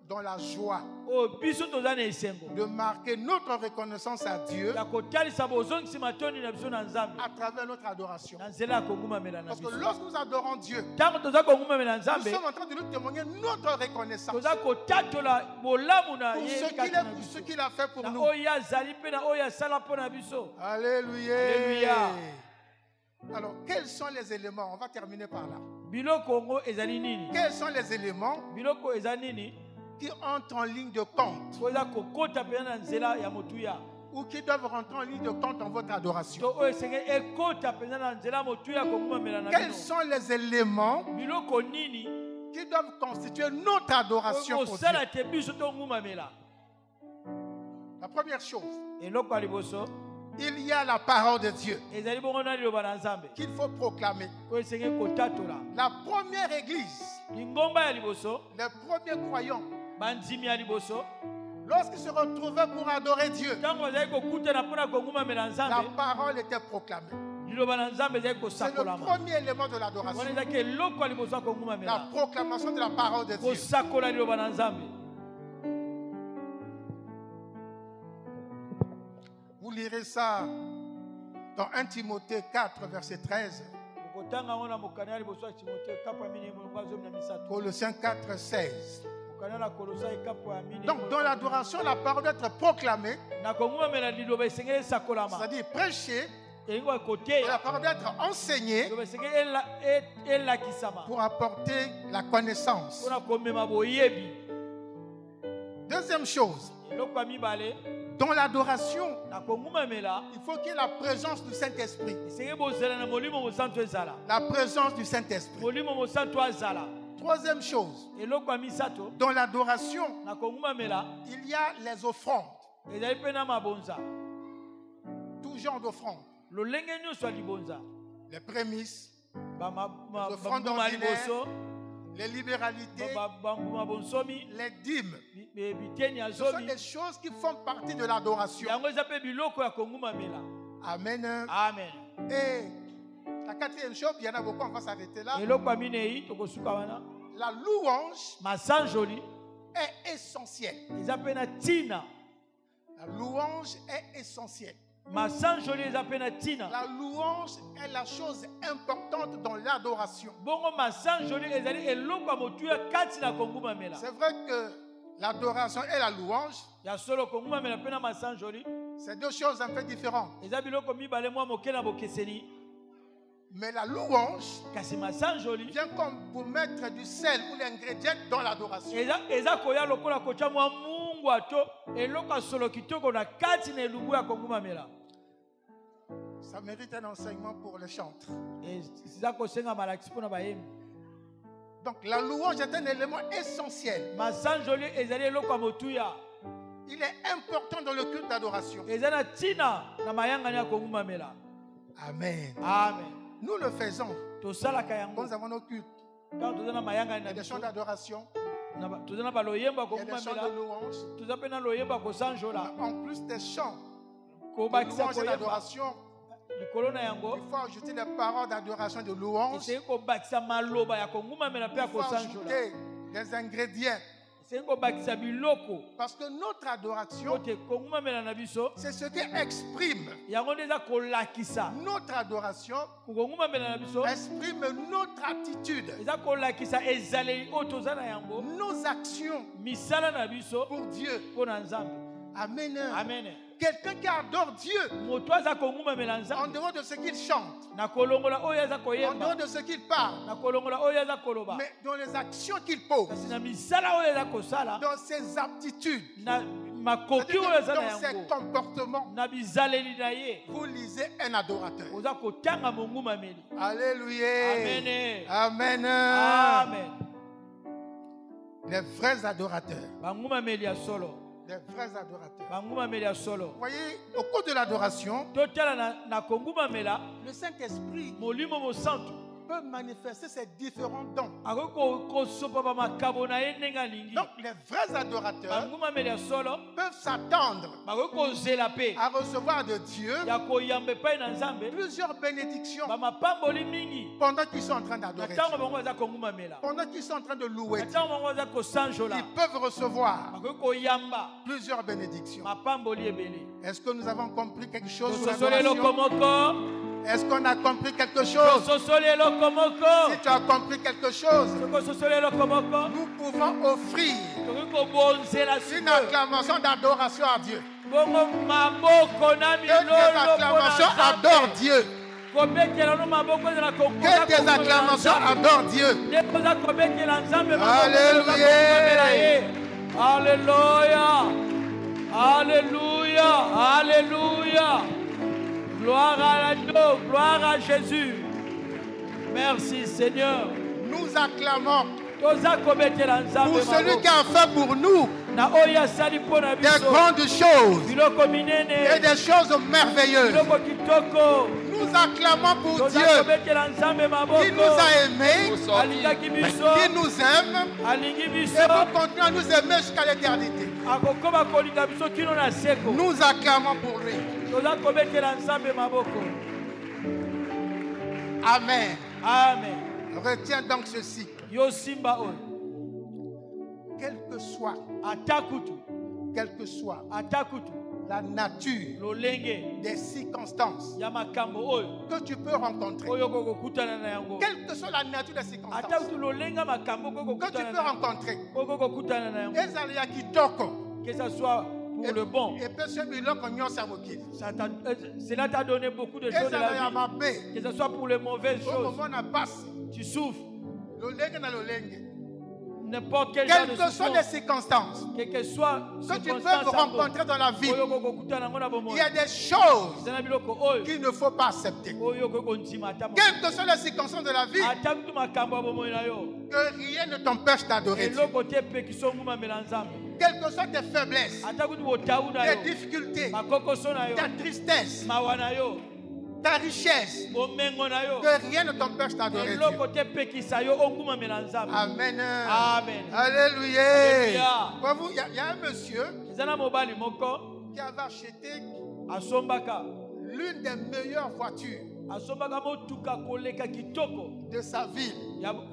dans la joie oyo biso toza na esengo de marquer notre reconnaissance à Dieu ya kotalisa bozongisi matoni na biso na Nzambe à travers notre adoration. na nzela ya kongumamela na Parce que biso. lorsque nous adorons Dieu, Ntango toza kongumamela nous Nzambe, sommes en train de nous témoigner notre reconnaissance toza kotatola bolamu na pour ye ce qu'il kati est, na pour biso, ce qu'il a fait pour na nous. oyo azali mpe na oyo asala mpo na biso. Alléluia. Alléluia. Alors, quels sont les éléments? On va terminer par là. Biloko ngo ezali nini? Quels sont les éléments Biloko eza nini? qui entrent en ligne de compte Po eza kokota mpenza na nzela ya motuya, ou qui doivent rentrer en ligne de compte dans votre adoration? to oyo esengeli ekota mpenza na nzela ya motuya ya kongumamela na Quels bino. sont les éléments Biloko nini qui doivent constituer notre adoration oyo pour Dieu? kosala te biso tongumamela? La première chose, Eloko ya liboso il y a la parole de Dieu ezali bongo na liloba na Nzambe qu'il faut proclamer. oyo esengeli kotatola. La première église, Lingomba ya liboso, les premiers croyants, bandimi ya liboso, lorsqu'ils se retrouvaient pour adorer Dieu, ntango bazali kokutana mpona kongumamela la Nzambe, parole était proclamée. liloba na Nzambe ezali C'est le kosakolama. premier élément de Wana l'adoration. ezalaki eloko ya liboso ya La kongumamela, proclamation de la parole de Dieu. kosakola liloba na Nzambe. Vous lirez ça dans 1 Timothée 4, verset 13. Okotanga ngo na mokano ya liboso ya Timotheo ekapu ya minei molongo ya zomi na misato. Colossiens 4, 16. Mokano na Kolosa ekapu ya minei Donc, dans l'adoration, la parole doit être proclamée, na kongumamela liloba esengeli esakolama, c'est-à-dire prêcher, elingi et la koteya, parole doit être enseignée liloba esengeli elakisama pour apporter la connaissance. mpona komema boyebi. Deuxième chose, Eloko ya mibale, dans l'adoration, na kongumamela il faut qu'il y ait la présence du Saint-Esprit. esengeli bozala na molimo mosantu ezala, La présence du Saint-Esprit. molimo mosantu azala. Troisième chose, Eloko ya misato, dans l'adoration, na kongumamela il y a les offrandes, ezali mpe na mabonza, tout genre d'offrandes, lolenge nyonso ya libonza, les prémices, bambuma offrandes ya ordinaires, liboso, les libéralités, bambuma bonsomi, les dîmes. biteni ya Ce sont zomi, des choses qui font partie de l'adoration. yango eza mpe biloko ya kongumamela. Amen. Amen. Et la quatrième chose, il y en a beaucoup, on va s'arrêter là. Eloko ya minei tokosuka wana, La louange masanjoli est essentielle. eza mpe na ntina. La louange est essentielle. masanjoli eza pe na ntina. La louange est la chose importante dans l'adoration. Bongo masanjoli ezali eloko ya motuya kati na kongumamela. C'est vrai que l'adoration et la louange, Ya solo kongumamela pe na masanjoli. c'est deux choses un peu différentes. Eza biloko mibale mwa moke na bokeseni. Mais la louange Kasi masanjoli vient comme pour mettre du sel ou l'ingrédient dans l'adoration. eza koya lokola kocha mwa mungu ato eloko solo kitoko na kati na elubu ya kongumamela. Ça mérite un enseignement pour les chantres. Eza kosenga malakisi mpona bayembi. Donc la louange est un élément essentiel. Masanjoli ezali eloko ya motuya. Il est important dans le culte d'adoration. Eza na ntina na mayangani ya kongumamela. Amen. Amen. Nous le faisons. Tosalaka yango. Quand nous avons nos cultes, Quand toza na mayangani il y a na des chants biso. d'adoration, Toza na baloyemba il y a des chants kongumamela. de louange. Toza pe na loyemba kosanjola. En plus des chants de Kobakisa louange et koyemba d'adoration, likolo na yango. il faut ajouter des paroles d'adoration et de louange. Esengeli kobakisa maloba ya kongumamela pe ya Il faut kosanjola. ajouter des ingrédients. Esengeli kobakisa biloko. Parce que notre adoration, Kote kongumamela na biso. c'est ce qui exprime. Yango nde eza kolakisa. Notre adoration Kongumamela na biso. exprime notre attitude, Eza kolakisa ezaleli oyo toza na yango. nos actions Misala na biso pour Dieu. mpo na Nzambe. Amen. Amen. Quelqu'un qui adore Dieu Moto aza kongumamela en Nzambe. dehors de ce qu'il chante, Na kolongola oyo aza en koyemba. dehors de ce qu'il parle, Na kolongola oyo aza koloba. mais dans les actions qu'il pose, Kasi na misala oyo aza kosala. dans ses aptitudes, Na makoki oyo aza na dans ses yango. comportements, Na bizaleli na ye. vous lisez un adorateur. Oza kotanga mongumameli. Alléluia. Amen. Amen. Amen. Les vrais adorateurs. Bangumameli ya solo. Les vrais adorateurs. Bangumameli ya solo. Vous voyez, au cours de l'adoration, Totala na kongumamela. le Saint-Esprit Molimo mosantu. peut manifester ses différents dons. Akoki kosopa bamakabo na ye ndenge alingi. Donc, les vrais adorateurs Bangumameli ya solo. peuvent s'attendre Bakoki kozela pe. à recevoir de Dieu Ya koyamba epai na Nzambe. plusieurs bénédictions Bamapamboli mingi. pendant qu'ils sont en train Na d'adorer ntango Dieu. bango baza kongumamela. Pendant qu'ils sont en train de louer Na Dieu, ntango bango baza kosanjola. ils peuvent recevoir Bakoki koyamba. plusieurs bénédictions. Mapamboli ebele. Est-ce que nous avons compris quelque chose sur Tososoli eloko l'adoration? moko. Est-ce qu'on a compris quelque chose? Tososoli eloko moko. Si tu as compris quelque chose, Tososoli eloko moko. nous pouvons offrir Tokoki kobonzela une sikoyo. acclamation d'adoration à Dieu. Bongo maboko na Que minolo tes acclamations adorent Dieu. kobekela no maboko ezala Que tes acclamations adorent Dieu. ndekoza kobekela Nzambe Alléluia. Alléluia. Alléluia. Alléluia. Gloire à Dieu, gloire à Jésus. Merci Seigneur. Nous acclamons Toza kobekela Nzambe pour celui maboko. qui a fait pour nous Na oyo asali mpo na des biso grandes choses biloko et minene des choses merveilleuses. biloko kitoko. Nous acclamons pour Toza Dieu kobekela Nzambe maboko. qui nous a aimés, alingaki biso qui nous aime alingi et biso vous continuez à nous aimer jusqu'à l'éternité. akokoma kolinga biso kino na seko. Nous acclamons pour lui. Toza kobekela Nzambe maboko. Amen. Amen. Retiens donc ceci. Yo simba oyo Quel que soit ata kutu la nature lolenge des circonstances ya makambo oyo que tu peux rencontrer, oyo kokokutana na yango. quelle que soit la nature des Ata circonstances kutu lolenga makambo que tu kokokutana peux na rencontrer, kokokutana na yango. ezali ya kitoko Que ça soit pour le bon. epesi biloko nyonso ya mokili, Cela t'a donné beaucoup de choses de ezala la ya vie. mabe Que ce soit pour les mauvaises choses. okomona pasi Tu souffres. lolenge na lolenge, N'importe quel genre quelles de que soient les souffrance. circonstances Quelle que soit que tu peux circonstance rencontrer dans la vie, oyo kokokutana ngo na bomoi. il y a des choses Ezana biloko oyo qu'il ne faut pas accepter. oyo kokondima ata mo. Quelles que soient les circonstances de la vie, Ata kutu makambo ya bomoi na yo. que rien ne t'empêche d'adorer Dieu. Eloko te pe kisongumamela Nzambe. Quelles que soient tes faiblesses, Ata kutu botau na tes yo. difficultés, Makokoso na yo. ta tristesse, Mawa na yo. ta richesse, Bomengo na yo. que rien ne t'empêche d'adorer Dieu. Eloko te pe kisa yo ongumamela Nzambe. Amen. Amen. Alléluia. Alléluia. Voyez-vous, il y a un monsieur Ezana mobali moko qui avait acheté asombaka. l'une des meilleures voitures Asombaka motuka koleka kitoko de sa ville.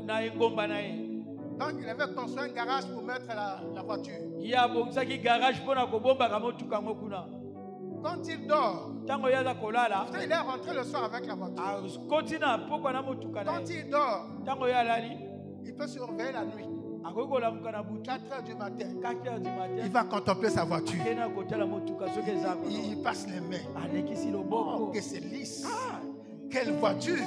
na engomba na ye. Donc, il avait construit un garage pour mettre la voiture. Ya bongisa ki garage pona ko bomba ka motuka ngo kuna. Quand il dort, Tango yaza kolala. il est rentré le soir avec la voiture. Continue poko na motuka na. Quand il dort, Tango yalali. il peut surveiller la nuit. Akoko la mukana butu. 4 heures du matin, 4h du matin. il va contempler sa voiture. Kena kotela motuka soke zako. Il passe les mains. Alekisi Oh, loboko. que c'est lisse. Quelle voiture.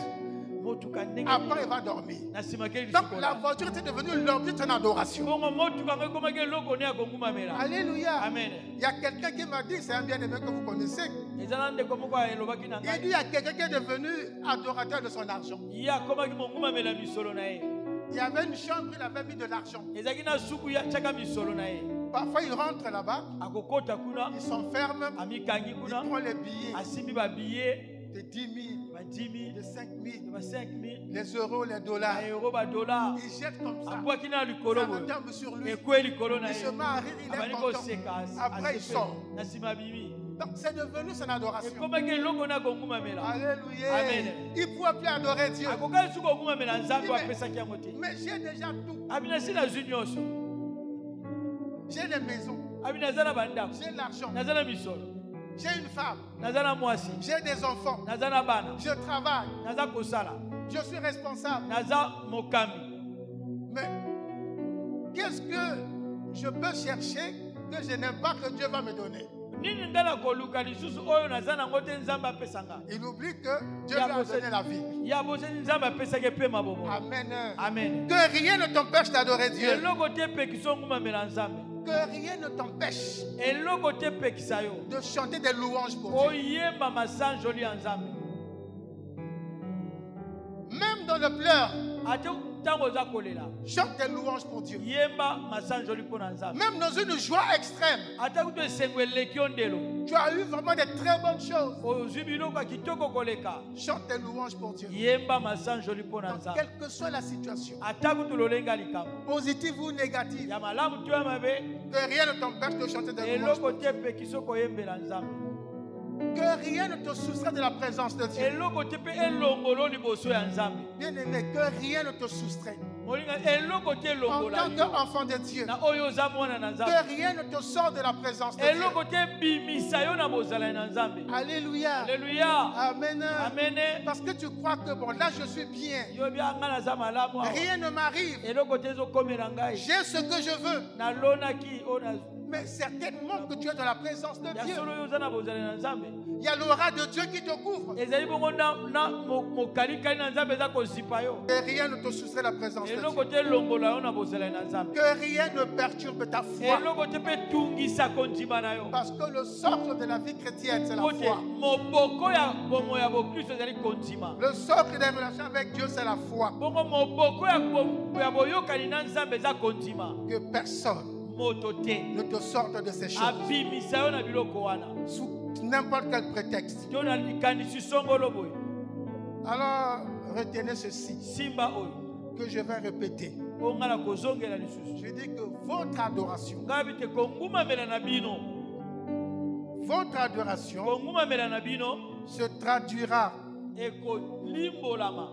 Motuka ndenge. Après, il va dormir. Na simakeli Donc, sikola. la voiture était devenue l'objet de son adoration. Bongo motuka ngo komake loko ne akonguma mela. Alléluia. Amen. Il y a quelqu'un qui m'a dit, c'est un bien-aimé que vous connaissez. Ezala ndeko moko elobaki na Il ngai. dit, il y a quelqu'un qui est devenu adorateur de son argent. Ya komaki monguma mela misolo na ye. Il y avait une chambre, il avait mis de l'argent. Ezaki na suku ya chaka misolo na ye. Parfois, il rentre là-bas, Akokota kuna. il s'enferme, Amikangi il kuna. prend les billets Asimbi ba billet. de 10 000, Ba 10 000. de 5 000, Ba 5 000. les euros, les dollars. Ba euro ba dollar. Il jette comme ça. Abwaki na likolo Ça boye. retombe sur lui. Ekwe likolo na Il se ye. met à rire, il est Abani content. koseka. Après, il sort. Na sima bibi. Donc, c'est devenu son adoration. Ekomaki loko na konguma mela. Alléluia. Amen. Il ne pouvait plus adorer Dieu. Akokali suku konguma mela nzambe Mais- apesaki yango te. Mais j'ai déjà tout. Abina si na zwi nyonso. J'ai les maisons, Abina aza na bandako. j'ai l'argent, Naza na misolo. j'ai une femme, Naza na mwasi. j'ai des enfants, Naza na bana. je travaille, Naza kosala. je suis responsable. Naza mokambi. Mais qu'est-ce que je peux chercher que je n'aime pas que Dieu va me donner? Nini ngala koluka lisusu oyo naza nango te nzambe apesanga. Il oublie que Dieu lui a donné la vie. Ya boseni nzambe apesaki mpe mabomo. Amen. Amen. Que rien ne t'empêche d'adorer Dieu. Eloko te pekisa ongumamela nzambe. Que rien ne t'empêche Eloko te pekisa yo. de chanter des louanges pour Dieu. Oyemba masanjoli ya nzambe. Même dans le pleur, Ate ntango oza kolela. chante des louanges pour Dieu. Yemba masanjoli mpo na nzambe. Même dans une joie extrême, Ata kutu esengo eleki yo ndelo. tu as eu vraiment de très bonnes choses. Ozwi biloko ya kitoko koleka. Chante des louanges pour Dieu. Yemba masanjoli mpo na Donc, nzambe. quelle que soit la situation, Ata kutu lolenga likambo. positive ou négative, Ya malamu to ya mabe. que rien ne t'empêche de chanter des louanges Eloko pour Dieu. te pekisa koyembela nzambe. Que rien ne te soustrait de la présence de Dieu. Eloko te pe elongolo liboso ya nzambe. Bien aimé, que rien ne te soustrait. Molinga eloko te En elongola tant yo. qu'enfant de Dieu, Na oyo oza mwana na que nzambe. rien ne te sort de la présence de Dieu. Eloko te bimisa yo na bozala na nzambe. Alléluia. Alléluia. Amen. Amen. Parce que tu crois que bon, là je suis bien. Yo bia nga naza malamu awa. Rien ne m'arrive. Eloko te ezokomela ngai. J'ai ce que je veux. Nalonaki oyo nazwi. Mais certainement que tu es dans la présence de Ya Dieu. solo oyo oza na bozala na nzambe. Il y a l'aura de Dieu qui te couvre. Ezali bongo na mokalikali na nzambe eza kozipa yo. Que rien ne te soustrait de la présence de Eloko Dieu. te elongola yo na bozala na nzambe. Que rien ne perturbe ta foi. Eloko te mpe tungisa kondima na yo. Parce que le socle de la vie chrétienne, c'est la Kote foi. moboko ya bomo ya bokristo ezali kondima. Le socle des relations avec Dieu, c'est la foi. Bongo moboko ya boyokani na nzambe eza kondima. Que personne Moto te ne te sorte de ces choses. abimisa yo na biloko wana. Sous n'importe quel prétexte. To na likanisi songolo boye. Alors, retenez ceci Simba oyo que je vais répéter. ongala kozongela lisusu. Je dis que votre adoration, Ngabi te kongumamela na bino. votre adoration Kongumamela na bino se traduira ekolimbolama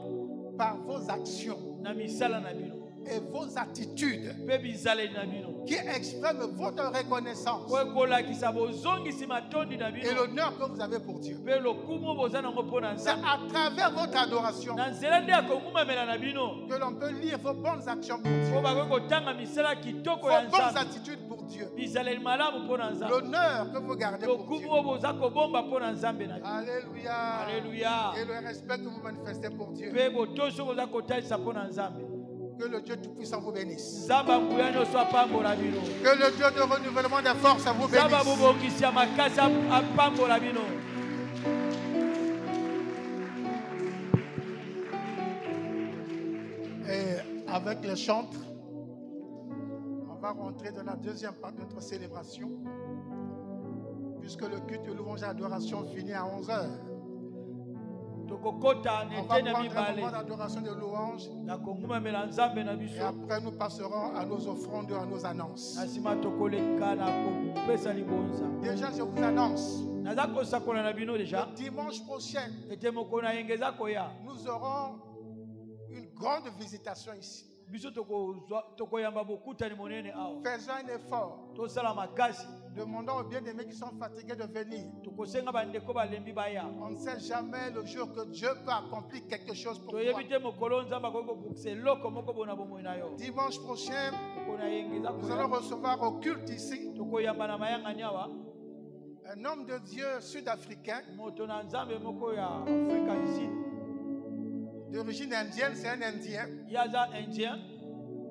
par vos actions na misala na bino et vos attitudes mpe bizaleli na bino. qui expriment votre reconnaissance Po ekolakisa bozongisi matondi na et bino l'honneur que vous avez pour Dieu. mpe lokumu boza nango mpo na C'est nzambe. à travers votre adoration Na nzela nde ya kongumamela na bino que l'on peut lire vos bonnes actions pour po Dieu, bakoki kotanga misala kitoko ya vos bonnes nzambe, attitudes pour Dieu, bizaleli malamu mpo na nzambe, l'honneur que vous gardez pour lokumu Dieu. oyo boza kobomba mpo na nzambe na bino. Alléluia. Alléluia. Et le respect que vous manifestez pour Dieu. Mpe botosi oyo boza kotalisa mpo na nzambe. Que le Dieu Tout-Puissant vous bénisse. Nzambe anguya nyonso apambola bino. Que le Dieu de renouvellement des forces vous Nzambe bénisse. abobongisi ya makasi apambola bino. Et avec les chantres, on va rentrer dans la deuxième partie de notre célébration. Puisque le culte de louange et adoration finit à 11h. Tokokota On va nete na prendre un mibale moment d'adoration de louange. ya kongumamela nzambe na Et biso. après, nous passerons à nos offrandes, à nos annonces. Na nsima tokoleka na kopesa libonza. Déjà, je vous annonce, Naza kosakola na bino deja. le dimanche prochain, Ete mokolo na yenge eza koya. nous aurons une grande visitation ici. Faisons un effort. Demandons aux bien-aimés qui sont fatigués de venir. On ne sait jamais le jour que Dieu peut accomplir quelque chose pour toi. Dimanche prochain, nous allons recevoir au culte ici un homme de Dieu sud-africain d'origine indienne. C'est un Indien.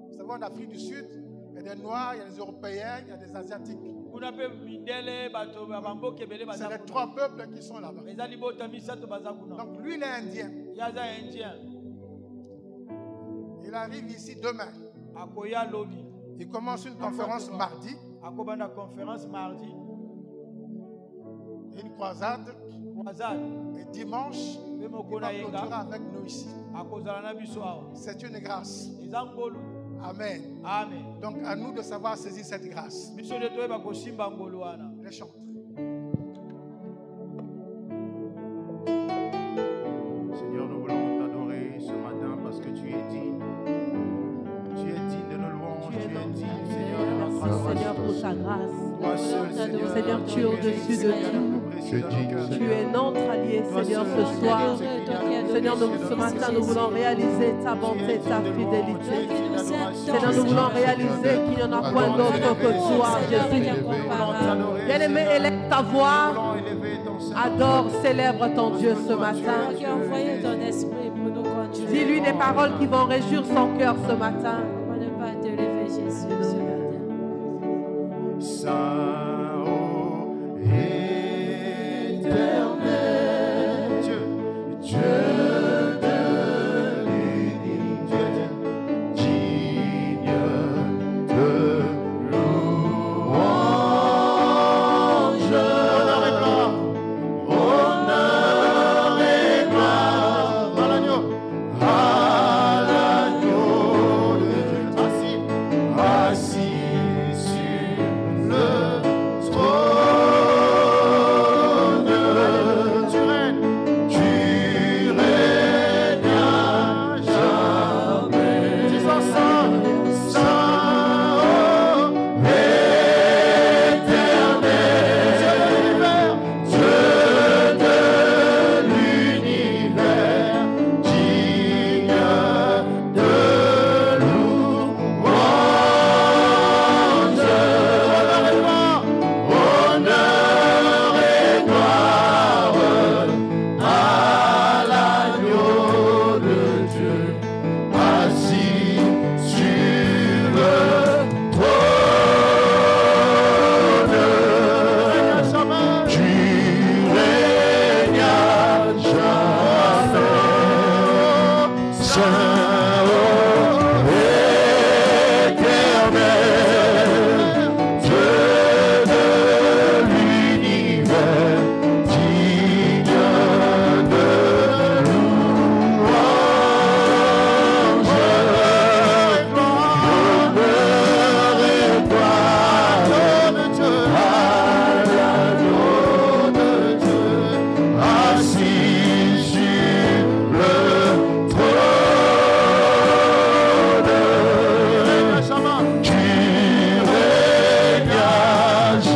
Vous savez, en Afrique du Sud, il y a des Noirs, il y a des Européens, il y a des Asiatiques. C'est les trois peuples qui sont là-bas. Donc lui, il est Indien. Il arrive ici demain. Il commence une conférence mardi. Une croisade. Et dimanche, il va clôturer avec nous ici. C'est une grâce. Amen. Amen. Donc à nous de savoir saisir cette grâce. Les chantres. Seigneur, nous voulons t'adorer ce matin parce que tu es digne. Tu es digne de nos louanges. Tu es digne, Seigneur, de notre adoration. Seigneur, pour ta grâce. Toi seul, Seigneur, Seigneur, tu es au-dessus de tout. Tu es notre allié, Seigneur, ce soir. Seigneur, ce matin, nous voulons réaliser ta bonté, ta fidélité. Seigneur, nous voulons réaliser qu'il n'y en a point d'autre que toi, Jésus. Bien-aimé, élève ta voix. Adore, célèbre ton Dieu ce matin. Dis-lui des paroles qui vont réjouir son cœur ce matin. Saint, ô éternel, Dieu de l'unité, digne de louange, honneur et gloire à l'agneau de Dieu, assis sur le trône. Tu règnes à jamais. Disons Saint, Saint, éternel, Dieu de l'univers, digne de louange, honneur et gloire à l'agneau de Dieu, assis sur le trône. Tu règnes à jamais. Saint, éternel, Dieu de l'univers, digne de louange, honneur et gloire à l'agneau de Dieu, assis sur le trône. Tu règnes à jamais. Tu règnes à jamais. Tu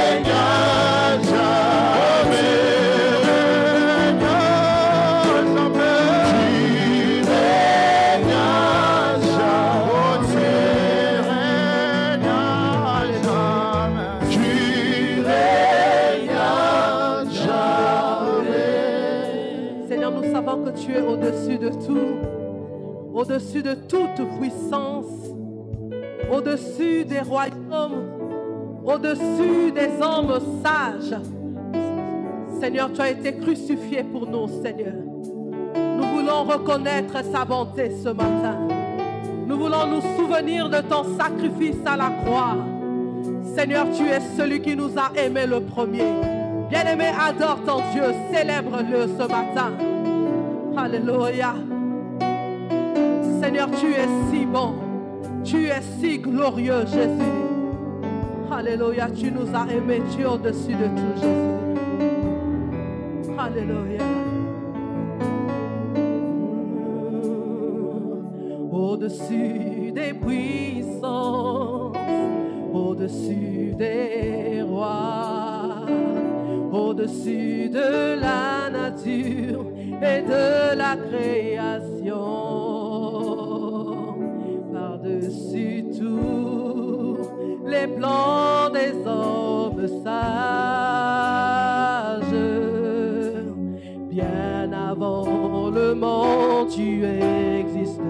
règnes à jamais. Tu règnes à jamais. Tu règnes à jamais. Tu règnes à jamais. Seigneur, nous savons que tu es au-dessus de tout, au-dessus de toute puissance, au-dessus des royaumes, au-dessus des hommes sages. Seigneur, tu as été crucifié pour nous, Seigneur. Nous voulons reconnaître ta bonté ce matin. Nous voulons nous souvenir de ton sacrifice à la croix. Seigneur, tu es celui qui nous a aimés le premier. Bien-aimé, adore ton Dieu, célèbre-le ce matin. Alléluia. Seigneur, tu es si bon, tu es si glorieux, Jésus. Alléluia, tu nous as aimés, tu es au-dessus de tout, Jésus. Alléluia. Au-dessus des puissances, au-dessus des rois, au-dessus de la nature et de la création, par-dessus tout les plans des hommes sages, bien avant le monde tu existais.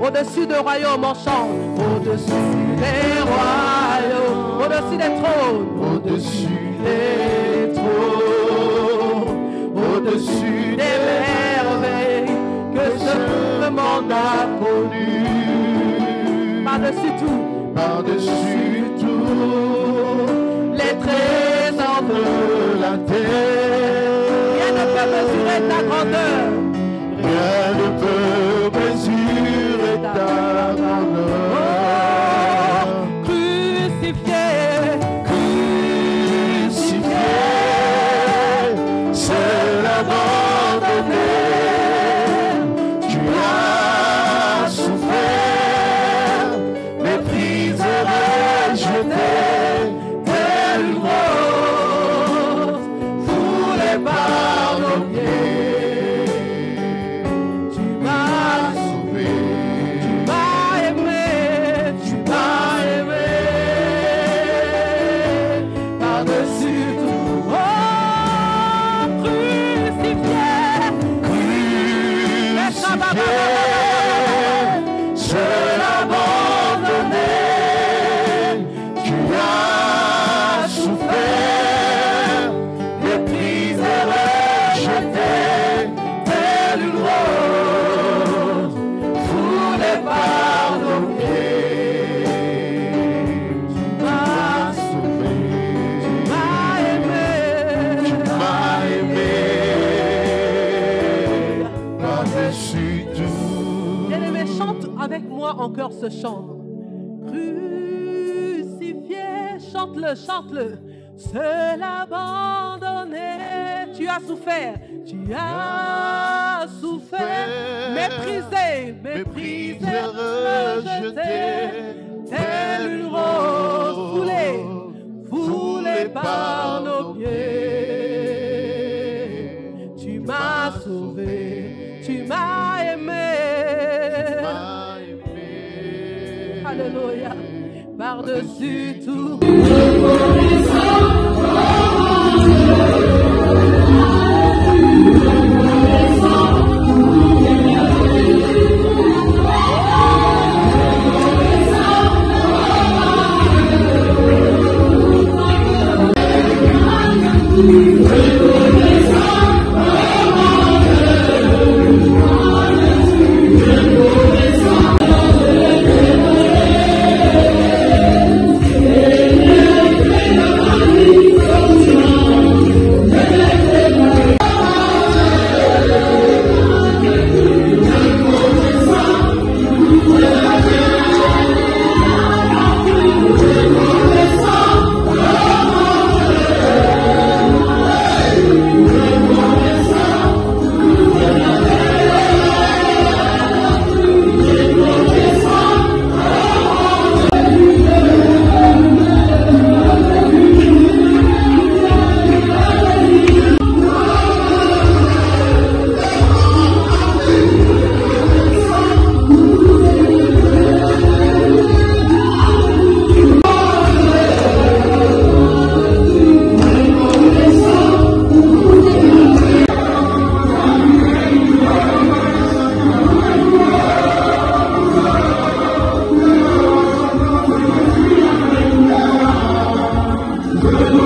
Au-dessus des royaumes on chante, au-dessus des royaumes, au-dessus des trônes, au-dessus des trônes, au-dessus des merveilles que ce monde a connues. Par-dessus tout, les trésors de la terre. Rien ne peut mesurer ta grandeur. Rien ne peut mesurer ta grandeur. Oh, crucifié, seul abandonné, tu as souffert, méprisé, rejeté, tel une rose, foulé par nos pieds. Tu m'as sauvé, tu m'as aimé, par-dessus tout. Oh, crucifié, seul abandonné, tu as souffert, méprisé, rejeté, tel une rose, foulé par nos pieds. Tu m'as sauvé, tu m'as aimé, par-dessus tout. Bien-aimé, chante avec moi encore ce chant. Crucifié, chante-le. Seul abandonné, tu as souffert, méprisé, rejeté, telle une rose foulée par nos pieds. Tu m'as sauvé, tu m'as aimé. Alléluia, par-dessus tout. Amen.